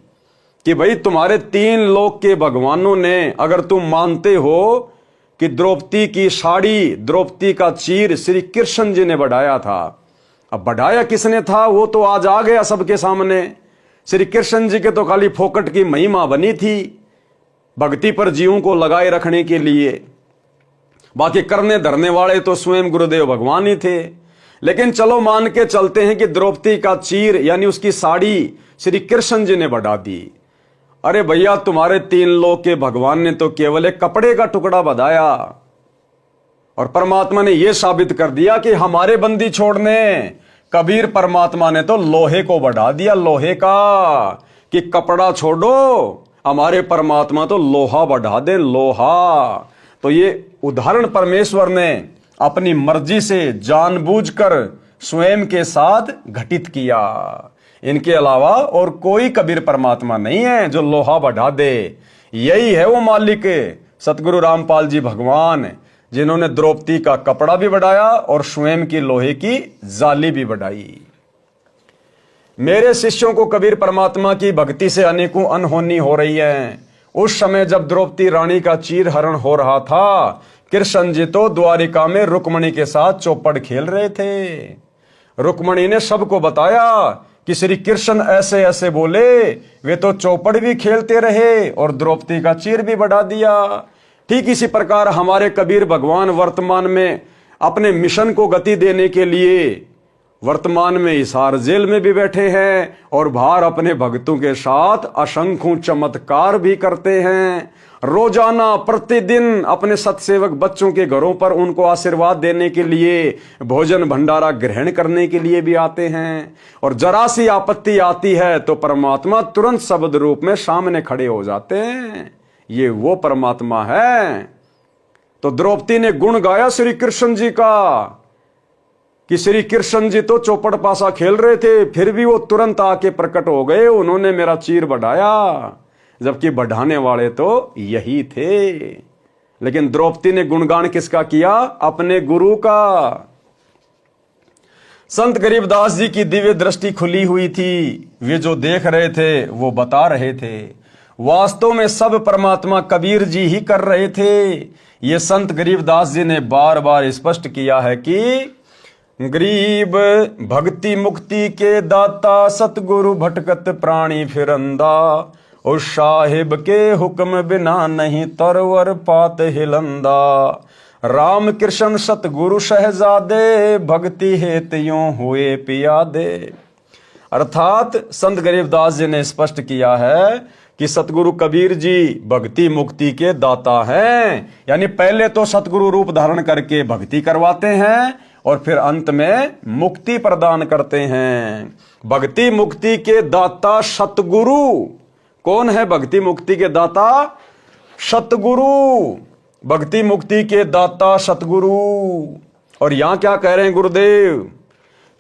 कि भाई तुम्हारे 3 लोक के भगवानों ने, अगर तुम मानते हो कि द्रौपदी की साड़ी, द्रौपदी का चीर श्री कृष्ण जी ने बढ़ाया था। अब बढ़ाया किसने था वो तो आज आ गया सबके सामने। श्री कृष्ण जी के तो खाली फोकट की महिमा बनी थी भक्ति पर जीवों को लगाए रखने के लिए, बाकी करने धरने वाले तो स्वयं गुरुदेव भगवान ही थे। लेकिन चलो मान के चलते हैं कि द्रौपदी का चीर यानी उसकी साड़ी श्री कृष्ण जी ने बढ़ा दी। अरे भैया, तुम्हारे 3 लोक के भगवान ने तो केवल एक कपड़े का टुकड़ा बढ़ाया और परमात्मा ने यह साबित कर दिया कि हमारे बंदी छोड़ने कबीर परमात्मा ने तो लोहे को बढ़ा दिया, लोहे का, कि कपड़ा छोड़ो, हमारे परमात्मा तो लोहा बढ़ा दे, लोहा। तो ये उदाहरण परमेश्वर ने अपनी मर्जी से जानबूझकर स्वयं के साथ घटित किया। इनके अलावा और कोई कबीर परमात्मा नहीं है जो लोहा बढ़ा दे। यही है वो मालिक सतगुरु रामपाल जी भगवान, जिन्होंने द्रौपदी का कपड़ा भी बढ़ाया और स्वयं की लोहे की जाली भी बढ़ाई। मेरे शिष्यों को कबीर परमात्मा की भक्ति से अनेकों अनहोनी हो रही है। उस समय जब द्रौपदी रानी का चीर हरण हो रहा था, कृष्ण जी तो द्वारिका में रुक्मणी के साथ चौपड़ खेल रहे थे। रुक्मणी ने सबको बताया कि श्री कृष्ण ऐसे ऐसे बोले, वे तो चौपड़ भी खेलते रहे और द्रौपदी का चीर भी बढ़ा दिया। ठीक इसी प्रकार हमारे कबीर भगवान वर्तमान में अपने मिशन को गति देने के लिए वर्तमान में हिसार जेल में भी बैठे हैं और बाहर अपने भक्तों के साथ असंख्य चमत्कार भी करते हैं। रोजाना प्रतिदिन अपने सत्सेवक बच्चों के घरों पर उनको आशीर्वाद देने के लिए, भोजन भंडारा ग्रहण करने के लिए भी आते हैं। और जरा सी आपत्ति आती है तो परमात्मा तुरंत शब्द रूप में सामने खड़े हो जाते हैं। ये वो परमात्मा है। तो द्रौपदी ने गुण गाया श्री कृष्ण जी का कि श्री कृष्ण जी तो चौपड़ पासा खेल रहे थे, फिर भी वो तुरंत आके प्रकट हो गए, उन्होंने मेरा चीर बढ़ाया, जबकि बढ़ाने वाले तो यही थे। लेकिन द्रौपदी ने गुणगान किसका किया? अपने गुरु का। संत गरीबदास जी की दिव्य दृष्टि खुली हुई थी, वे जो देख रहे थे वो बता रहे थे। वास्तव में सब परमात्मा कबीर जी ही कर रहे थे। ये संत गरीबदास जी ने बार बार स्पष्ट किया है कि गरीब भक्ति मुक्ति के दाता, सतगुरु भटकत प्राणी फिरंदा, उस साहिब के हुक्म बिना नहीं तरवर पात हिलंदा। राम कृष्ण सतगुरु शहजादे, भक्ति हेत यूं हुए पियादे। अर्थात संत गरीबदास जी ने स्पष्ट किया है कि सतगुरु कबीर जी भक्ति मुक्ति के दाता हैं। यानी पहले तो सतगुरु रूप धारण करके भक्ति करवाते हैं और फिर अंत में मुक्ति प्रदान करते हैं। भक्ति मुक्ति के दाता सतगुरु। कौन है भक्ति मुक्ति के दाता? सतगुरु। भक्ति मुक्ति के दाता सतगुरु। और यहां क्या कह रहे हैं गुरुदेव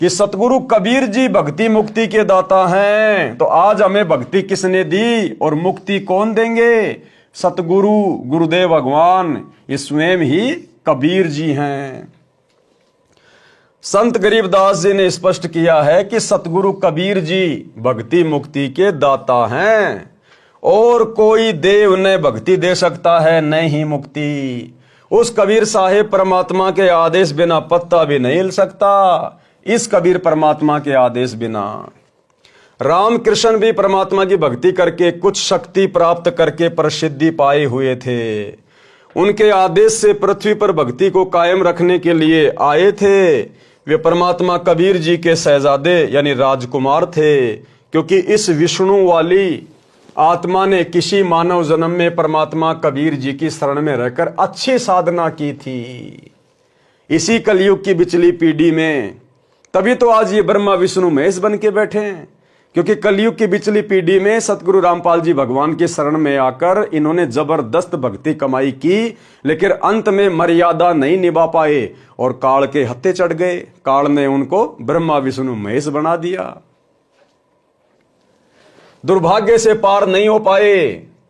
कि सतगुरु कबीर जी भक्ति मुक्ति के दाता हैं। तो आज हमें भक्ति किसने दी और मुक्ति कौन देंगे? सतगुरु गुरुदेव भगवान, ये स्वयं ही कबीर जी हैं। संत गरीबदास जी ने स्पष्ट किया है कि सतगुरु कबीर जी भक्ति मुक्ति के दाता हैं और कोई देव न भक्ति दे सकता है न ही मुक्ति। उस कबीर साहेब परमात्मा के आदेश बिना पत्ता भी नहीं हिल सकता, इस कबीर परमात्मा के आदेश बिना। रामकृष्ण भी परमात्मा की भक्ति करके कुछ शक्ति प्राप्त करके प्रसिद्धि पाए हुए थे। उनके आदेश से पृथ्वी पर भक्ति को कायम रखने के लिए आए थे। वे परमात्मा कबीर जी के शहजादे यानी राजकुमार थे, क्योंकि इस विष्णु वाली आत्मा ने किसी मानव जन्म में परमात्मा कबीर जी की शरण में रहकर अच्छी साधना की थी। इसी कलयुग की बिचली पीढ़ी में, तभी तो आज ये ब्रह्मा विष्णु महेश बन के बैठे हैं, क्योंकि कलयुग की बिचली पीढ़ी में सतगुरु रामपाल जी भगवान की शरण में आकर इन्होंने जबरदस्त भक्ति कमाई की, लेकिन अंत में मर्यादा नहीं निभा पाए और काल के हत्थे चढ़ गए। काल ने उनको ब्रह्मा विष्णु महेश बना दिया। दुर्भाग्य से पार नहीं हो पाए,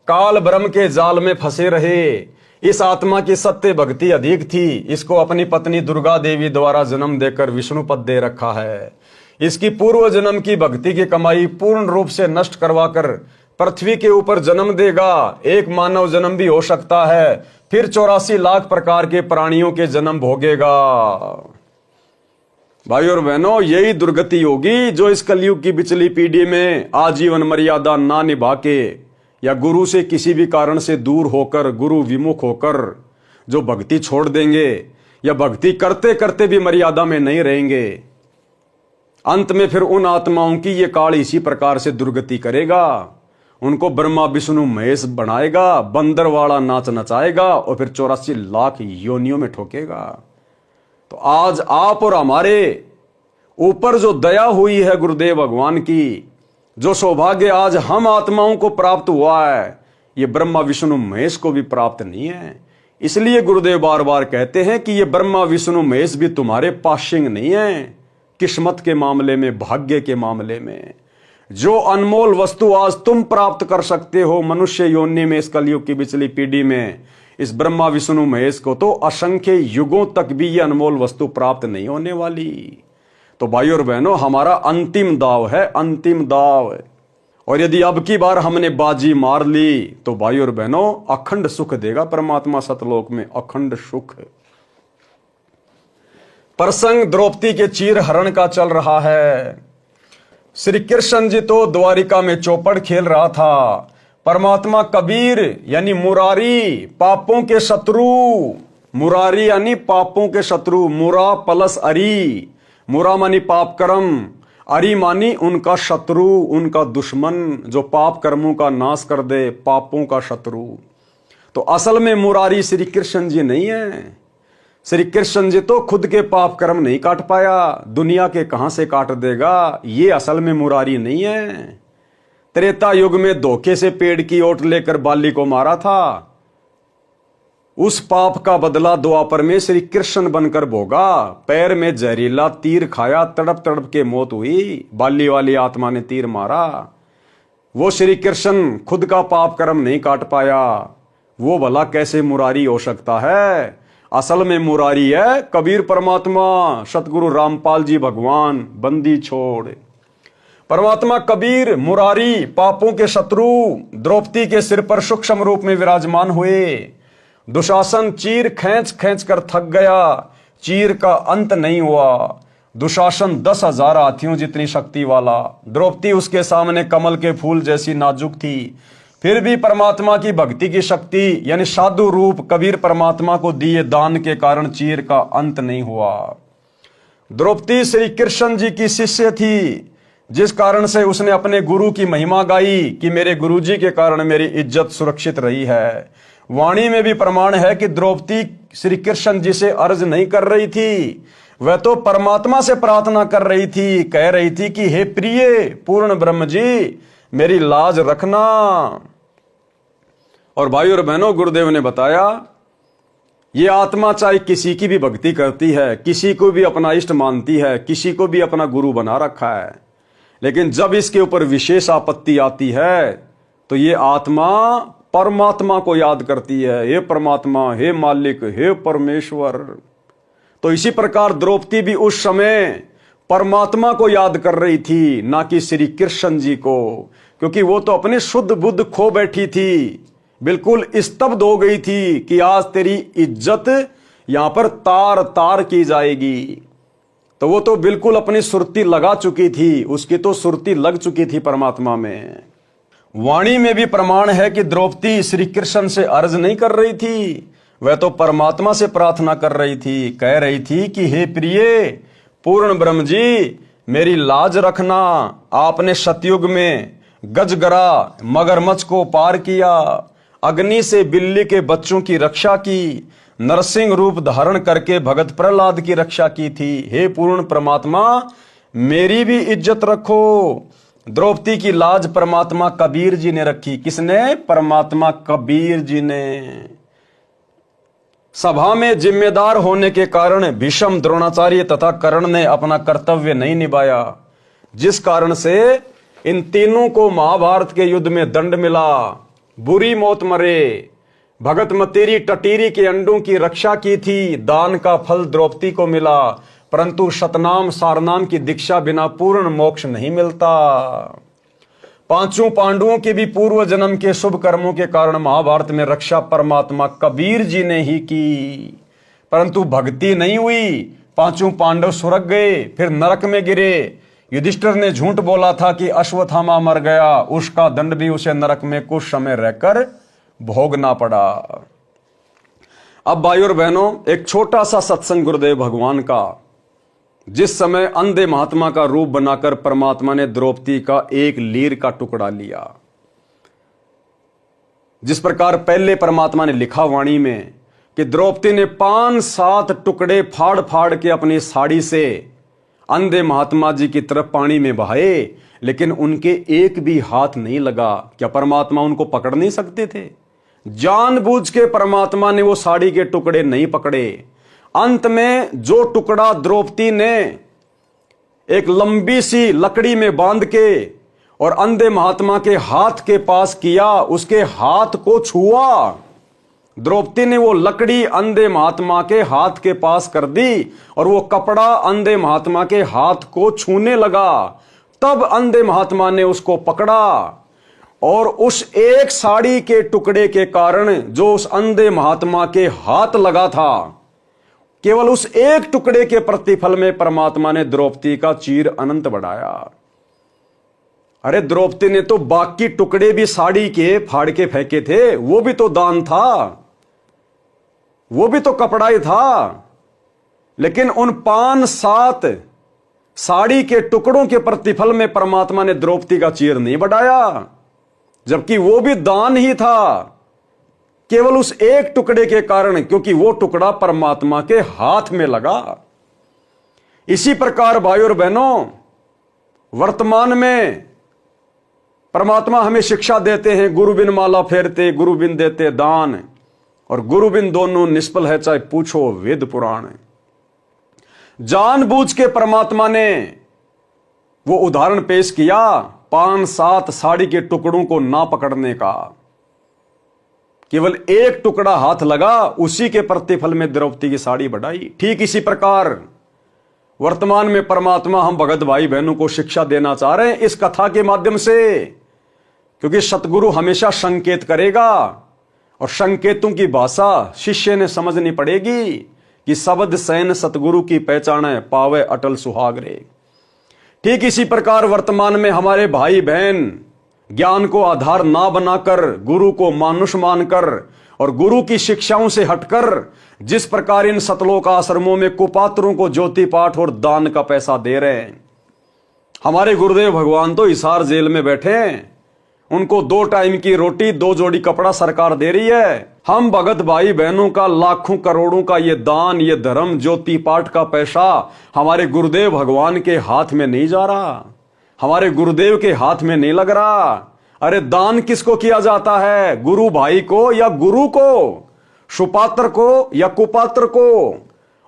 काल ब्रह्म के जाल में फंसे रहे। इस आत्मा की सत्य भक्ति अधिक थी, इसको अपनी पत्नी दुर्गा देवी द्वारा जन्म देकर विष्णु पद दे रखा है। इसकी पूर्व जन्म की भक्ति की कमाई पूर्ण रूप से नष्ट करवाकर पृथ्वी के ऊपर जन्म देगा। एक मानव जन्म भी हो सकता है, फिर 84 लाख प्रकार के प्राणियों के जन्म भोगेगा। भाई और बहनों, यही दुर्गति होगी जो इस कलयुग की बिचली पीढ़ी में आजीवन मर्यादा ना निभा के या गुरु से किसी भी कारण से दूर होकर, गुरु विमुख होकर जो भक्ति छोड़ देंगे या भक्ति करते करते भी मर्यादा में नहीं रहेंगे, अंत में फिर उन आत्माओं की ये काल इसी प्रकार से दुर्गति करेगा। उनको ब्रह्मा विष्णु महेश बनाएगा, बंदर वाला नाच नचाएगा और फिर 84 लाख योनियों में ठोकेगा। तो आज आप और हमारे ऊपर जो दया हुई है गुरुदेव भगवान की, जो सौभाग्य आज हम आत्माओं को प्राप्त हुआ है, ये ब्रह्मा विष्णु महेश को भी प्राप्त नहीं है। इसलिए गुरुदेव बार बार कहते हैं कि ये ब्रह्मा विष्णु महेश भी तुम्हारे पाशिंग नहीं है। किस्मत के मामले में, भाग्य के मामले में जो अनमोल वस्तु आज तुम प्राप्त कर सकते हो मनुष्य योनि में, इस कलयुग की बिचली पीढ़ी में, इस ब्रह्मा विष्णु महेश को तो असंख्य युगों तक भी ये अनमोल वस्तु प्राप्त नहीं होने वाली। तो भाई और बहनों, हमारा अंतिम दाव है, अंतिम दाव। और यदि अब की बार हमने बाजी मार ली तो भाई और बहनों, अखंड सुख देगा परमात्मा सतलोक में, अखंड सुख। प्रसंग द्रौपदी के चीर हरण का चल रहा है। श्री कृष्ण जी तो द्वारिका में चौपड़ खेल रहा था। परमात्मा कबीर यानी मुरारी, पापों के शत्रु, मुरारी यानी पापों के शत्रु, मुरा प्लस अरी, मुरा मानी पाप कर्म, अरी मानी उनका शत्रु, उनका दुश्मन जो पाप कर्मों का नाश कर दे, पापों का शत्रु। तो असल में मुरारी श्री कृष्ण जी नहीं है। श्री कृष्ण जी तो खुद के पाप कर्म नहीं काट पाया, दुनिया के कहां से काट देगा, ये असल में मुरारी नहीं है। त्रेता युग में धोखे से पेड़ की ओट लेकर बाली को मारा था, उस पाप का बदला द्वापर में श्री कृष्ण बनकर भोगा। पैर में जहरीला तीर खाया, तड़प तड़प के मौत हुई, बाली वाली आत्मा ने तीर मारा। वो श्री कृष्ण खुद का पाप कर्म नहीं काट पाया, वो भला कैसे मुरारी हो सकता है। असल में मुरारी है कबीर परमात्मा, सतगुरु रामपाल जी भगवान, बंदी छोड़। परमात्मा कबीर मुरारी, पापों के शत्रु, द्रौपदी के सिर पर सूक्ष्म रूप में विराजमान हुए। दुशासन चीर खींच खींच कर थक गया, चीर का अंत नहीं हुआ। दुशासन 10,000 हाथियों जितनी शक्ति वाला, द्रौपदी उसके सामने कमल के फूल जैसी नाजुक थी। फिर भी परमात्मा की भक्ति की शक्ति यानी साधु रूप कबीर परमात्मा को दिए दान के कारण चीर का अंत नहीं हुआ। द्रौपदी श्री कृष्ण जी की शिष्य थी, जिस कारण से उसने अपने गुरु की महिमा गाई कि मेरे गुरु जी के कारण मेरी इज्जत सुरक्षित रही है। वाणी में भी प्रमाण है कि द्रौपदी श्री कृष्ण जी से अर्ज नहीं कर रही थी, वह तो परमात्मा से प्रार्थना कर रही थी, कह रही थी कि हे प्रिय पूर्ण ब्रह्म जी, मेरी लाज रखना। और भाई और बहनों, गुरुदेव ने बताया ये आत्मा चाहे किसी की भी भक्ति करती है, किसी को भी अपना इष्ट मानती है, किसी को भी अपना गुरु बना रखा है, लेकिन जब इसके ऊपर विशेष आपत्ति आती है तो ये आत्मा परमात्मा को याद करती है, हे परमात्मा, हे मालिक, हे परमेश्वर। तो इसी प्रकार द्रौपदी भी उस समय परमात्मा को याद कर रही थी, ना कि श्री कृष्ण जी को, क्योंकि वो तो अपनी शुद्ध बुद्ध खो बैठी थी, बिल्कुल स्तब्ध हो गई थी कि आज तेरी इज्जत यहां पर तार तार की जाएगी। तो वो तो बिल्कुल अपनी सुरती लगा चुकी थी, उसकी तो सुरती लग चुकी थी परमात्मा में। वाणी में भी प्रमाण है कि द्रौपदी श्री कृष्ण से अर्ज नहीं कर रही थी, वह तो परमात्मा से प्रार्थना कर रही थी, कह रही थी कि हे प्रिय पूर्ण ब्रह्म जी, मेरी लाज रखना। आपने सतयुग में गजगरा मगरमच्छ को पार किया, अग्नि से बिल्ली के बच्चों की रक्षा की, नरसिंह रूप धारण करके भगत प्रहलाद की रक्षा की थी। हे पूर्ण परमात्मा, मेरी भी इज्जत रखो। द्रौपदी की लाज परमात्मा कबीर जी ने रखी। किसने? परमात्मा कबीर जी ने। सभा में जिम्मेदार होने के कारण भीष्म, द्रोणाचार्य तथा कर्ण ने अपना कर्तव्य नहीं निभाया, जिस कारण से इन तीनों को महाभारत के युद्ध में दंड मिला, बुरी मौत मरे। भगत मतेरी टटीरी के अंडों की रक्षा की थी, दान का फल द्रौपदी को मिला, परंतु शतनाम सारनाम की दीक्षा बिना पूर्ण मोक्ष नहीं मिलता। पांचों पांडवों के भी पूर्व जन्म के शुभ कर्मों के कारण महाभारत में रक्षा परमात्मा कबीर जी ने ही की, परंतु भक्ति नहीं हुई। पांचों पांडव स्वर्ग गए, फिर नरक में गिरे। युधिष्ठिर ने झूठ बोला था कि अश्वत्थामा मर गया, उसका दंड भी उसे नरक में कुछ समय रहकर भोगना पड़ा। अब भाई और बहनों, एक छोटा सा सत्संग गुरुदेव भगवान का, जिस समय अंधे महात्मा का रूप बनाकर परमात्मा ने द्रौपदी का एक लीर का टुकड़ा लिया। जिस प्रकार पहले परमात्मा ने लिखा वाणी में कि द्रौपदी ने 5-7 टुकड़े फाड़ फाड़ के अपनी साड़ी से अंधे महात्मा जी की तरफ पानी में बहाए, लेकिन उनके एक भी हाथ नहीं लगा। क्या परमात्मा उनको पकड़ नहीं सकते थे? जानबूझ के परमात्मा ने वो साड़ी के टुकड़े नहीं पकड़े। अंत में जो टुकड़ा द्रौपदी ने एक लंबी सी लकड़ी में बांध के और अंधे महात्मा के हाथ के पास किया, उसके हाथ को छुआ। द्रौपदी ने वो लकड़ी अंधे महात्मा के हाथ के पास कर दी और वो कपड़ा अंधे महात्मा के हाथ को छूने लगा। तब अंधे महात्मा ने उसको पकड़ा और उस एक साड़ी के टुकड़े के कारण जो उस अंधे महात्मा के हाथ लगा था, केवल उस एक टुकड़े के प्रतिफल में परमात्मा ने द्रौपदी का चीर अनंत बढ़ाया। अरे द्रौपदी ने तो बाकी टुकड़े भी साड़ी के फाड़ के फेंके थे, वो भी तो दान था, वो भी तो कपड़ा ही था, लेकिन उन 5-7 साड़ी के टुकड़ों के प्रतिफल में परमात्मा ने द्रौपदी का चीर नहीं बढ़ाया, जबकि वो भी दान ही था, केवल उस एक टुकड़े के कारण, क्योंकि वो टुकड़ा परमात्मा के हाथ में लगा। इसी प्रकार भाई और बहनों, वर्तमान में परमात्मा हमें शिक्षा देते हैं, गुरु बिन माला फेरते, गुरु बिन देते दान, और गुरु बिन दोनों निष्फल है, चाहे पूछो वेद पुराण। जानबूझ के परमात्मा ने वो उदाहरण पेश किया 5-7 साड़ी के टुकड़ों को ना पकड़ने का, केवल एक टुकड़ा हाथ लगा, उसी के प्रतिफल में द्रौपदी की साड़ी बढ़ाई। ठीक इसी प्रकार वर्तमान में परमात्मा हम भगत भाई बहनों को शिक्षा देना चाह रहे हैं इस कथा के माध्यम से, क्योंकि सतगुरु हमेशा संकेत करेगा और संकेतों की भाषा शिष्य ने समझनी पड़ेगी कि शब्द सैन सतगुरु की पहचान है, पावे अटल सुहागरे। ठीक इसी प्रकार वर्तमान में हमारे भाई बहन ज्ञान को आधार ना बनाकर गुरु को मानुष मानकर और गुरु की शिक्षाओं से हटकर जिस प्रकार इन सतलोक आश्रमों में कुपात्रों को ज्योति पाठ और दान का पैसा दे रहे हैं। हमारे गुरुदेव भगवान तो हिसार जेल में बैठे हैं, उनको 2 टाइम की रोटी 2 जोड़ी कपड़ा सरकार दे रही है। हम भगत भाई बहनों का लाखों करोड़ों का ये दान, ये धर्म, ज्योति पाठ का पैसा हमारे गुरुदेव भगवान के हाथ में नहीं जा रहा, हमारे गुरुदेव के हाथ में नहीं लग रहा। अरे दान किसको किया जाता है? गुरु भाई को या गुरु को, सुपात्र को या कुपात्र को?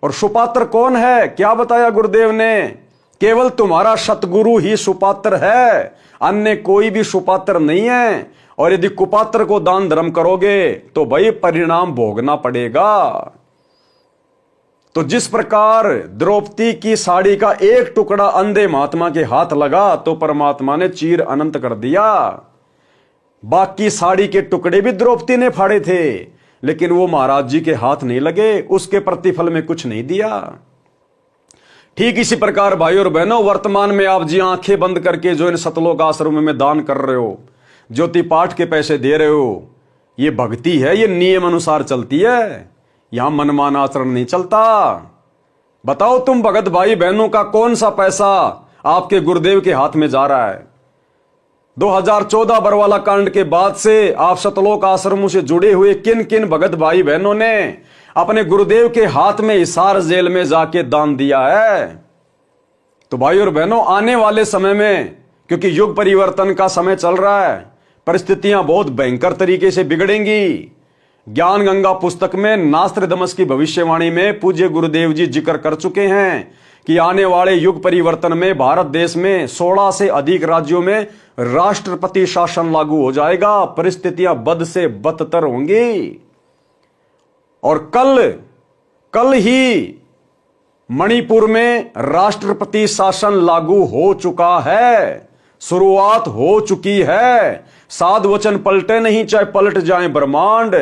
और सुपात्र कौन है? क्या बताया गुरुदेव ने? केवल तुम्हारा सतगुरु ही सुपात्र है, अन्य कोई भी सुपात्र नहीं है। और यदि कुपात्र को दान धर्म करोगे तो भाई परिणाम भोगना पड़ेगा। तो जिस प्रकार द्रौपदी की साड़ी का एक टुकड़ा अंधे महात्मा के हाथ लगा तो परमात्मा ने चीर अनंत कर दिया। बाकी साड़ी के टुकड़े भी द्रौपदी ने फाड़े थे, लेकिन वो महाराज जी के हाथ नहीं लगे, उसके प्रतिफल में कुछ नहीं दिया। ठीक इसी प्रकार भाई और बहनों, वर्तमान में आप जी आंखें बंद करके जो इन सतलोक आश्रम में दान कर रहे हो, ज्योति पाठ के पैसे दे रहे हो, ये भक्ति है, ये नियम अनुसार चलती है, यहां मनमान आचरण नहीं चलता। बताओ तुम भगत भाई बहनों का कौन सा पैसा आपके गुरुदेव के हाथ में जा रहा है? 2014 बरवाला कांड के बाद से आप सतलोक आश्रमों से जुड़े हुए किन किन भगत भाई बहनों ने अपने गुरुदेव के हाथ में हिसार जेल में जाके दान दिया है? तो भाई और बहनों, आने वाले समय में, क्योंकि युग परिवर्तन का समय चल रहा है, परिस्थितियां बहुत भयंकर तरीके से बिगड़ेंगी। ज्ञान गंगा पुस्तक में नास्त्रदमस की भविष्यवाणी में पूज्य गुरुदेव जी जिक्र कर चुके हैं कि आने वाले युग परिवर्तन में भारत देश में 16 से अधिक राज्यों में राष्ट्रपति शासन लागू हो जाएगा। परिस्थितियां बद से बदतर होंगी। और कल ही मणिपुर में राष्ट्रपति शासन लागू हो चुका है, शुरुआत हो चुकी है। साधु वचन पलटे नहीं, चाहे पलट जाएं ब्रह्मांड।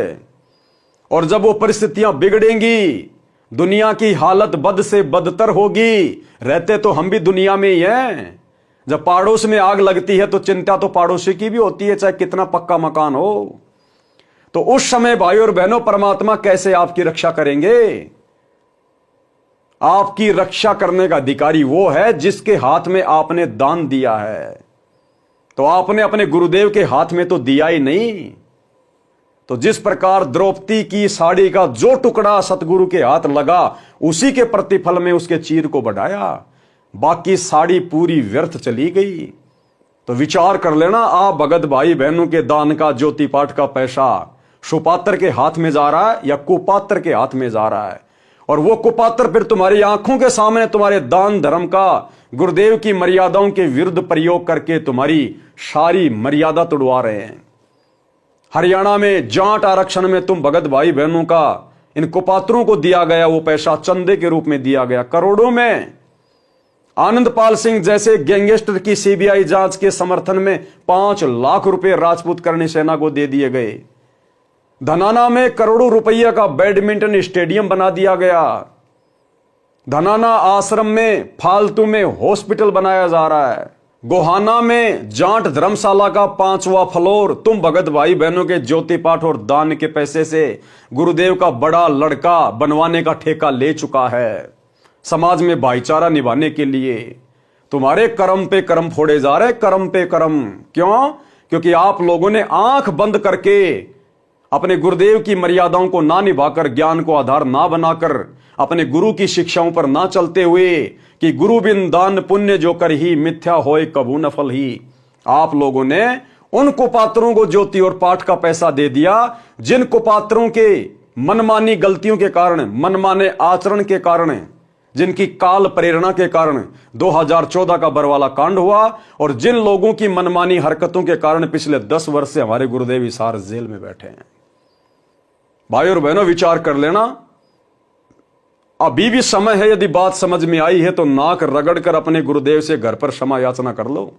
और जब वो परिस्थितियां बिगड़ेंगी, दुनिया की हालत बद से बदतर होगी। रहते तो हम भी दुनिया में ही हैं। जब पड़ोस में आग लगती है तो चिंता तो पड़ोसी की भी होती है, चाहे कितना पक्का मकान हो। तो उस समय भाई और बहनों, परमात्मा कैसे आपकी रक्षा करेंगे? आपकी रक्षा करने का अधिकारी वो है जिसके हाथ में आपने दान दिया है। तो आपने अपने गुरुदेव के हाथ में तो दिया ही नहीं। तो जिस प्रकार द्रौपदी की साड़ी का जो टुकड़ा सतगुरु के हाथ लगा, उसी के प्रतिफल में उसके चीर को बढ़ाया, बाकी साड़ी पूरी व्यर्थ चली गई। तो विचार कर लेना, आप भगत भाई बहनों के दान का, ज्योति पाठ का पैसा सुपात्र के हाथ में जा रहा है या कुपात्र के हाथ में जा रहा है। और वो कुपात्र फिर तुम्हारी आंखों के सामने तुम्हारे दान धर्म का, गुरुदेव की मर्यादाओं के विरुद्ध प्रयोग करके तुम्हारी सारी मर्यादा तोड़वा रहे हैं। हरियाणा में जाट आरक्षण में तुम भगत भाई बहनों का, इन कुपात्रों को दिया गया वो पैसा चंदे के रूप में दिया गया, करोड़ों में। आनंदपाल सिंह जैसे गैंगस्टर की सीबीआई जांच के समर्थन में 5 लाख रुपए राजपूत करणी सेना को दे दिए गए। धनाना में करोड़ों रुपये का बैडमिंटन स्टेडियम बना दिया गया। धनाना आश्रम में फालतू में हॉस्पिटल बनाया जा रहा है। गोहाना में जाट धर्मशाला का 5वां फ्लोर तुम भगत भाई बहनों के ज्योति पाठ और दान के पैसे से गुरुदेव का बड़ा लड़का बनवाने का ठेका ले चुका है। समाज में भाईचारा निभाने के लिए तुम्हारे कर्म पे कर्म फोड़े जा रहे, कर्म पे कर्म। क्यों? क्योंकि आप लोगों ने आंख बंद करके अपने गुरुदेव की मर्यादाओं को ना निभाकर, ज्ञान को आधार ना बनाकर, अपने गुरु की शिक्षाओं पर ना चलते हुए कि गुरु बिन दान पुण्य जो कर ही मिथ्या होए कबू न फल ही, आप लोगों ने उन कुपात्रों को ज्योति और पाठ का पैसा दे दिया जिन कुपात्रों के मनमानी गलतियों के कारण, मनमाने आचरण के कारण, जिनकी काल प्रेरणा के कारण 2014 का बरवाला कांड हुआ और जिन लोगों की मनमानी हरकतों के कारण पिछले 10 वर्ष से हमारे गुरुदेव हिसार जेल में बैठे हैं। भाई और बहनों, विचार कर लेना, अभी भी समय है। यदि बात समझ में आई है तो नाक रगड़ कर अपने गुरुदेव से घर पर क्षमा याचना कर लो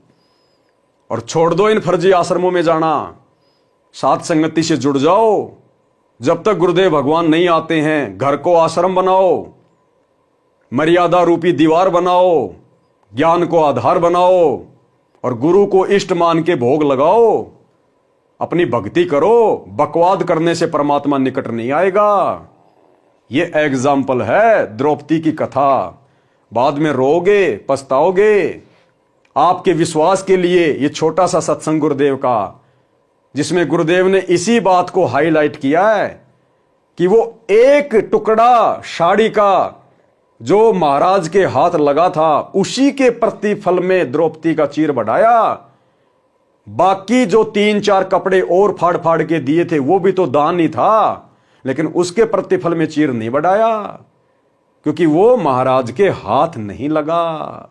और छोड़ दो इन फर्जी आश्रमों में जाना। साथ संगति से जुड़ जाओ। जब तक गुरुदेव भगवान नहीं आते हैं, घर को आश्रम बनाओ, मर्यादा रूपी दीवार बनाओ, ज्ञान को आधार बनाओ और गुरु को इष्ट मान के भोग लगाओ। अपनी भक्ति करो। बकवाद करने से परमात्मा निकट नहीं आएगा। ये एग्जाम्पल है द्रौपदी की कथा। बाद में रोओगे, पछताओगे। आपके विश्वास के लिए ये छोटा सा सत्संग गुरुदेव का, जिसमें गुरुदेव ने इसी बात को हाईलाइट किया है कि वो एक टुकड़ा साड़ी का जो महाराज के हाथ लगा था, उसी के प्रतिफल में द्रौपदी का चीर बढ़ाया। बाकी जो 3-4 कपड़े और फाड़ फाड़ के दिए थे वो भी तो दान ही था, लेकिन उसके प्रतिफल में चीर नहीं बढ़ाया क्योंकि वो महाराज के हाथ नहीं लगा।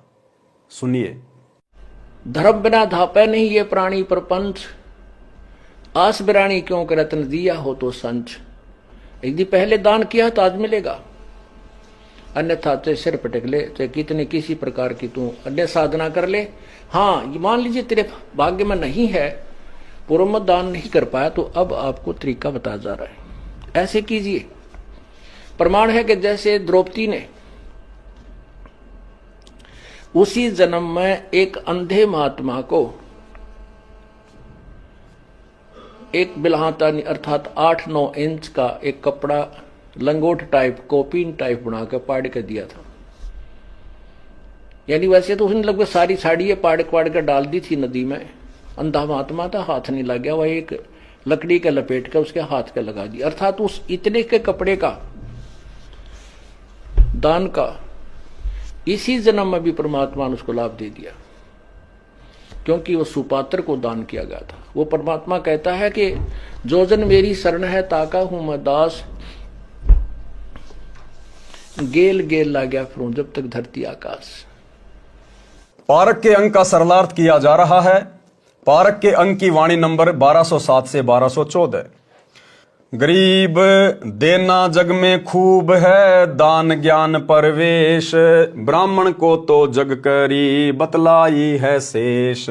सुनिए। धर्म बिना धापे नहीं ये प्राणी प्रपंच, आस बिरानी क्यों के रत्न दिया हो तो संच। यदि पहले दान किया तो आज मिलेगा। अन्यथा चाहे सिर पटक ले, चाहे कितने किसी प्रकार की तू अन्य साधना कर ले। हाँ, ये मान लीजिए तेरे भाग्य में नहीं है, पूर्व में दान नहीं कर पाया, तो अब आपको तरीका बताया जा रहा है, ऐसे कीजिए। प्रमाण है कि जैसे द्रौपदी ने उसी जन्म में एक अंधे महात्मा को एक बिल्हातानी अर्थात 8-9 इंच का एक कपड़ा लंगोट टाइप कोपीन टाइप बनाकर पाड़ कर दिया था। यानी वैसे तो उसने लगभग सारी साड़ी पाड़ कर डाल दी थी नदी में। अंधा महात्मा था, हाथ नहीं लग गया, वह एक लकड़ी का लपेट कर उसके हाथ के लगा दी। अर्थात उस इतने के कपड़े का दान का इसी जन्म में भी परमात्मा ने उसको लाभ दे दिया, क्योंकि वो सुपात्र को दान किया गया था। वो परमात्मा कहता है कि जो जन मेरी शरण है ताका हूं मैं दास, गेल गेल ला गया फिरूं जब तक धरती आकाश। पारक के अंक का सरलार्थ किया जा रहा है। पारक के अंक की वाणी नंबर 1207 से 1214। गरीब देना जग में खूब है, दान ज्ञान परवेश, ब्राह्मण को तो जग करी बतलाई है शेष।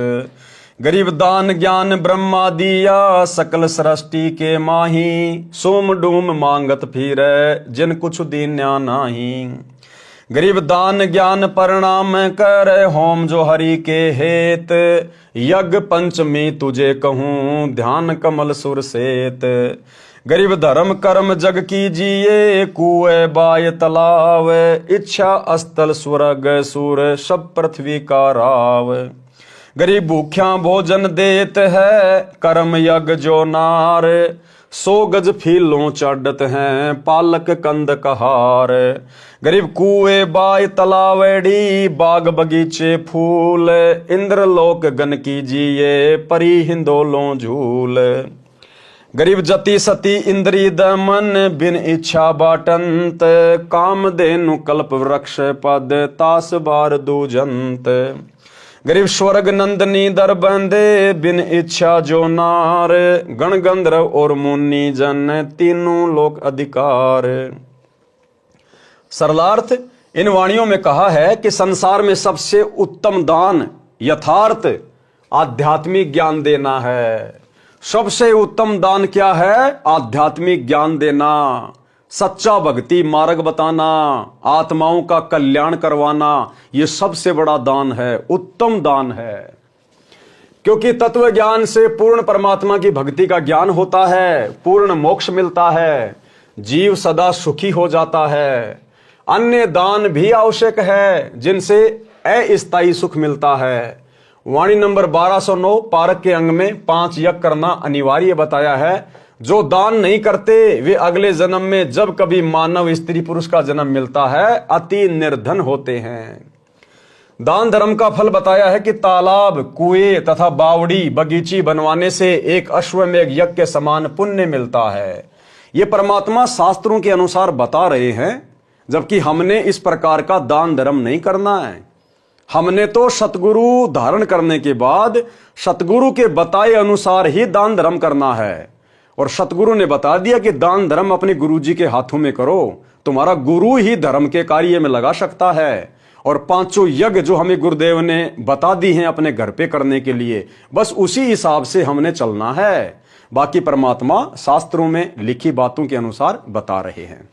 गरीब दान ज्ञान ब्रह्मा दिया, सकल सृष्टि के माही, सोम डूम मांगत फिरे जिन कुछ दीन्या नाही। गरीब दान ज्ञान परिणाम कर, होम जो हरि के हेत, यज्ञ पंचमी तुझे कहूं ध्यान कमल सुर सेत। गरीब धर्म कर्म जग कीजिए, कुएं बाय तालाब, इच्छा अस्थल स्वर्ग सुर सब पृथ्वी का राव। गरीब भूख्या भोजन देत है, कर्म यज्ञ जो नार, 100 गज फीलों चढ़त हैं पालक कंद कहार। गरीब कुएं बाय तलावेड़ी, बाग बगीचे फूल, इंद्रलोक गन कीजिए परी हिंदोलों झूल। गरीब जति सती इंद्री दमन, बिन इच्छा बाटंत, काम देनु कल्प वृक्ष पद तास बार दूजंत। गरीब स्वर्ग नंदनी दर बंदे, बिन इच्छा जो नार, गण गंधर्व और मुनि जन तीनों लोक अधिकार। सरलार्थ इन वाणियों में कहा है कि संसार में सबसे उत्तम दान यथार्थ आध्यात्मिक ज्ञान देना है। सबसे उत्तम दान क्या है? आध्यात्मिक ज्ञान देना, सच्चा भक्ति मार्ग बताना, आत्माओं का कल्याण करवाना, यह सबसे बड़ा दान है, उत्तम दान है। क्योंकि तत्व ज्ञान से पूर्ण परमात्मा की भक्ति का ज्ञान होता है, पूर्ण मोक्ष मिलता है, जीव सदा सुखी हो जाता है। अन्य दान भी आवश्यक है जिनसे अस्थायी सुख मिलता है। वाणी नंबर 1209 पारक के अंग में 5 यज्ञ करना अनिवार्य बताया है। जो दान नहीं करते वे अगले जन्म में जब कभी मानव स्त्री पुरुष का जन्म मिलता है अति निर्धन होते हैं। दान धर्म का फल बताया है कि तालाब, कुएं तथा बावड़ी बगीची बनवाने से एक अश्वमेघ यज्ञ के समान पुण्य मिलता है। ये परमात्मा शास्त्रों के अनुसार बता रहे हैं, जबकि हमने इस प्रकार का दान धर्म नहीं करना है। हमने तो सतगुरु धारण करने के बाद सतगुरु के बताए अनुसार ही दान धर्म करना है। और सतगुरु ने बता दिया कि दान धर्म अपने गुरु जी के हाथों में करो, तुम्हारा गुरु ही धर्म के कार्य में लगा सकता है। और 5 यज्ञ जो हमें गुरुदेव ने बता दी हैं अपने घर पे करने के लिए, बस उसी हिसाब से हमने चलना है। बाकी परमात्मा शास्त्रों में लिखी बातों के अनुसार बता रहे हैं।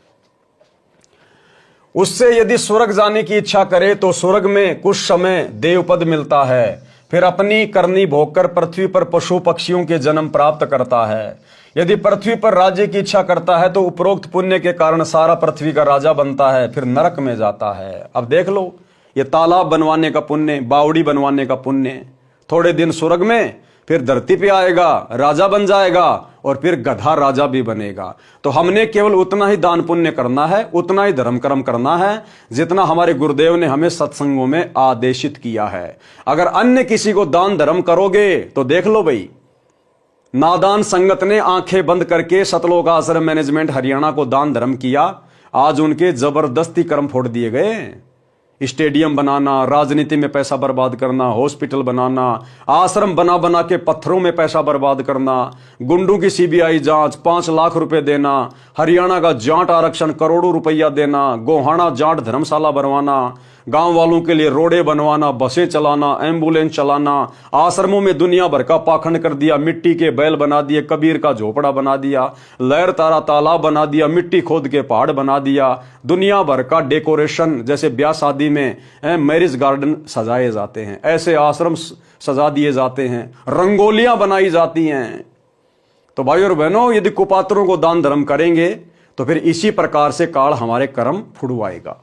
उससे यदि स्वर्ग जाने की इच्छा करे तो स्वर्ग में कुछ समय देवपद मिलता है, फिर अपनी करनी भोगकर पृथ्वी पर पशु पक्षियों के जन्म प्राप्त करता है। यदि पृथ्वी पर राज्य की इच्छा करता है तो उपरोक्त पुण्य के कारण सारा पृथ्वी का राजा बनता है, फिर नरक में जाता है। अब देख लो, ये तालाब बनवाने का पुण्य, बावड़ी बनवाने का पुण्य, थोड़े दिन स्वर्ग में, फिर धरती पे आएगा, राजा बन जाएगा, और फिर गधा राजा भी बनेगा। तो हमने केवल उतना ही दान पुण्य करना है, उतना ही धर्म कर्म करना है जितना हमारे गुरुदेव ने हमें सत्संगों में आदेशित किया है। अगर अन्य किसी को दान धर्म करोगे तो देख लो भाई, नादान संगत ने आंखें बंद करके सतलोक आश्रम मैनेजमेंट हरियाणा को दान धर्म किया, आज उनके जबरदस्ती कर्म फोड़ दिए गए। स्टेडियम बनाना, राजनीति में पैसा बर्बाद करना, हॉस्पिटल बनाना, आश्रम बना बना के पत्थरों में पैसा बर्बाद करना, गुंडों की सीबीआई जांच 5 लाख रुपए देना, हरियाणा का जाट आरक्षण करोड़ों रुपया देना, गोहाना जाट धर्मशाला बनवाना, गांव वालों के लिए रोडे बनवाना, बसें चलाना, एम्बुलेंस चलाना, आश्रमों में दुनिया भर का पाखंड कर दिया, मिट्टी के बैल बना दिए, कबीर का झोपड़ा बना दिया, लहर तारा तालाब बना दिया, मिट्टी खोद के पहाड़ बना दिया, दुनिया भर का डेकोरेशन, जैसे ब्याह शादी में मैरिज गार्डन सजाए जाते हैं, ऐसे आश्रम सजा दिए जाते हैं, रंगोलियां बनाई जाती हैं। तो भाई और बहनों, यदि कुपात्रों को दान धर्म करेंगे तो फिर इसी प्रकार से काल हमारे कर्म फुड़वाएगा।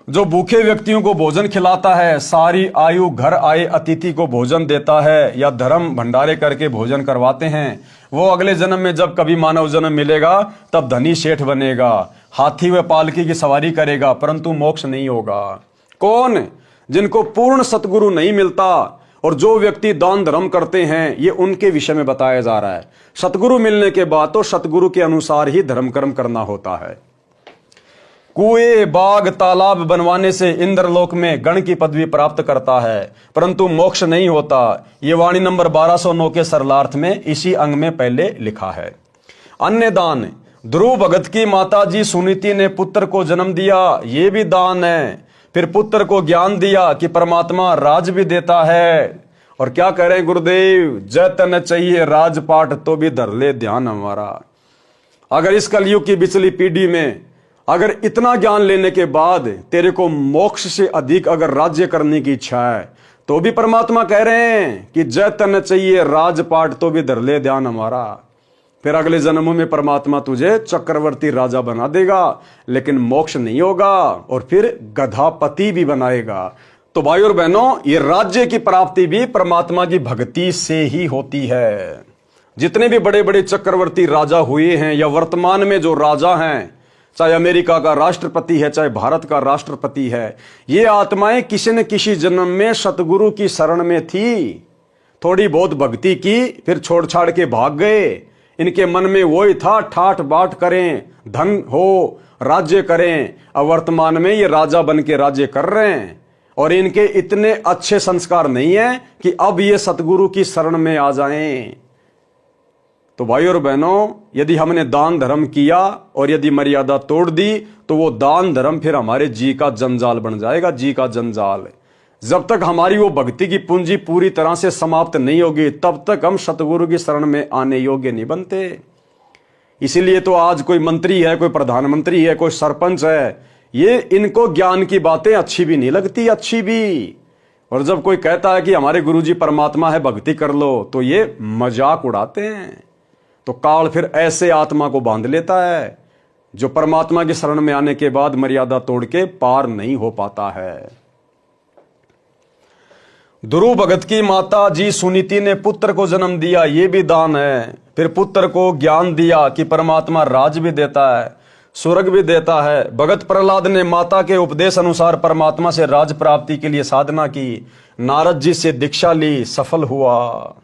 जो भूखे व्यक्तियों को भोजन खिलाता है, सारी आयु घर आए अतिथि को भोजन देता है, या धर्म भंडारे करके भोजन करवाते हैं, वो अगले जन्म में जब कभी मानव जन्म मिलेगा तब धनी सेठ बनेगा, हाथी व पालकी की सवारी करेगा, परंतु मोक्ष नहीं होगा। कौन? जिनको पूर्ण सतगुरु नहीं मिलता। और जो व्यक्ति दान धर्म करते हैं, ये उनके विषय में बताया जा रहा है। सतगुरु मिलने के बाद तो सतगुरु के अनुसार ही धर्म कर्म करना होता है। कुएं, बाग, तालाब बनवाने से इंद्रलोक में गण की पदवी प्राप्त करता है, परंतु मोक्ष नहीं होता। ये वाणी नंबर 1209 के सरलार्थ में इसी अंग में पहले लिखा है। अन्य दान, ध्रुव भगत की माता जी सुनीति ने पुत्र को जन्म दिया, ये भी दान है। फिर पुत्र को ज्ञान दिया कि परमात्मा राज भी देता है। और क्या कह रहे हैं गुरुदेव, जतन चाहिए राजपाट तो भी धर ले ध्यान हमारा। अगर इस कलयुग की बिचली पीढ़ी में अगर इतना ज्ञान लेने के बाद तेरे को मोक्ष से अधिक अगर राज्य करने की इच्छा है, तो भी परमात्मा कह रहे हैं कि जतन चाहिए राजपाट तो भी धर ले ध्यान हमारा। फिर अगले जन्मों में परमात्मा तुझे चक्रवर्ती राजा बना देगा, लेकिन मोक्ष नहीं होगा, और फिर गधापति भी बनाएगा। तो भाई और बहनों, ये राज्य की प्राप्ति भी परमात्मा की भक्ति से ही होती है। जितने भी बड़े बड़े चक्रवर्ती राजा हुए हैं, या वर्तमान में जो राजा हैं, चाहे अमेरिका का राष्ट्रपति है, चाहे भारत का राष्ट्रपति है, ये आत्माएं किसी न किसी जन्म में सतगुरु की शरण में थी, थोड़ी बहुत भक्ति की, फिर छोड़ छाड़ के भाग गए। इनके मन में वही था, ठाठ बाट करें, धन हो, राज्य करें। अब वर्तमान में ये राजा बन के राज्य कर रहे हैं, और इनके इतने अच्छे संस्कार नहीं है कि अब ये सतगुरु की शरण में आ जाएं। तो भाई और बहनों, यदि हमने दान धर्म किया और यदि मर्यादा तोड़ दी, तो वो दान धर्म फिर हमारे जी का जंजाल बन जाएगा, जी का जंजाल। जब तक हमारी वो भक्ति की पूंजी पूरी तरह से समाप्त नहीं होगी, तब तक हम सतगुरु की शरण में आने योग्य नहीं बनते। इसीलिए तो आज कोई मंत्री है, कोई प्रधानमंत्री है, कोई सरपंच है, ये इनको ज्ञान की बातें अच्छी भी नहीं लगती, अच्छी भी। और जब कोई कहता है कि हमारे गुरुजी परमात्मा है, भक्ति कर लो, तो ये मजाक उड़ाते हैं। तो काल फिर ऐसे आत्मा को बांध लेता है जो परमात्मा की शरण में आने के बाद मर्यादा तोड़ के पार नहीं हो पाता है। ध्रुव भगत की माता जी सुनीति ने पुत्र को जन्म दिया, ये भी दान है। फिर पुत्र को ज्ञान दिया कि परमात्मा राज भी देता है, स्वर्ग भी देता है। भगत प्रहलाद ने माता के उपदेश अनुसार परमात्मा से राज प्राप्ति के लिए साधना की, नारद जी से दीक्षा ली, सफल हुआ।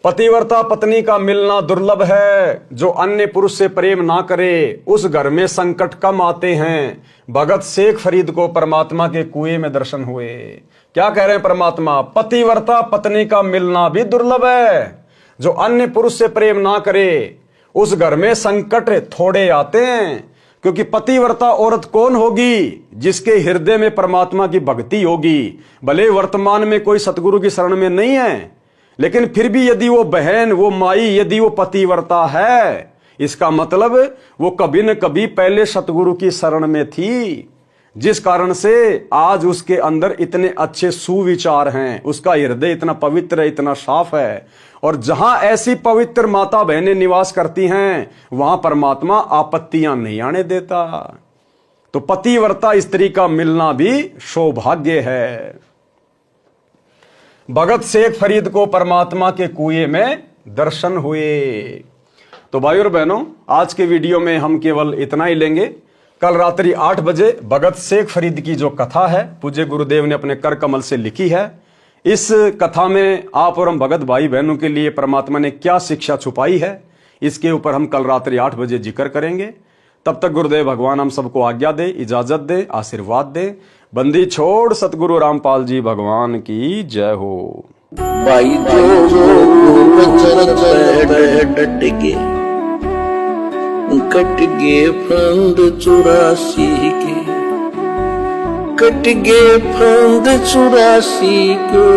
पतिव्रता पत्नी का मिलना दुर्लभ है, जो अन्य पुरुष से प्रेम ना करे उस घर में संकट कम आते हैं। भगत शेख फरीद को परमात्मा के कुएं में दर्शन हुए। क्या कह रहे हैं परमात्मा? पतिव्रता पत्नी का मिलना भी दुर्लभ है, जो अन्य पुरुष से प्रेम ना करे उस घर में संकट थोड़े आते हैं। क्योंकि पतिव्रता औरत कौन होगी? जिसके हृदय में परमात्मा की भक्ति होगी। भले वर्तमान में कोई सतगुरु की शरण में नहीं है, लेकिन फिर भी यदि वो बहन, वो माई, यदि वो पतिव्रता है, इसका मतलब वो कभी न कभी पहले सतगुरु की शरण में थी, जिस कारण से आज उसके अंदर इतने अच्छे सुविचार हैं, उसका हृदय इतना पवित्र है, इतना साफ है। और जहां ऐसी पवित्र माता बहनें निवास करती हैं, वहां परमात्मा आपत्तियां नहीं आने देता। तो पतिव्रता स्त्री का मिलना भी सौभाग्य है। भगत शेख फरीद को परमात्मा के कुएं में दर्शन हुए। तो भाई और बहनों, आज के वीडियो में हम केवल इतना ही लेंगे। कल रात्रि 8 बजे भगत शेख फरीद की जो कथा है, पूज्य गुरुदेव ने अपने कर कमल से लिखी है। इस कथा में आप और हम भगत भाई बहनों के लिए परमात्मा ने क्या शिक्षा छुपाई है, इसके ऊपर हम कल रात्रि 8 बजे जिक्र करेंगे। तब तक गुरुदेव भगवान हम सबको आज्ञा दे, इजाजत दे, आशीर्वाद दे। बंदी छोड़ सतगुरु रामपाल जी भगवान की जय हो। भाई जो वचन पे डट के कट गे फंद 84 के, कट गे फंद 84 के,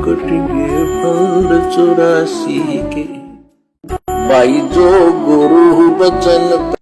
कट गे फंद 84 के। भाई जो गुरु वचन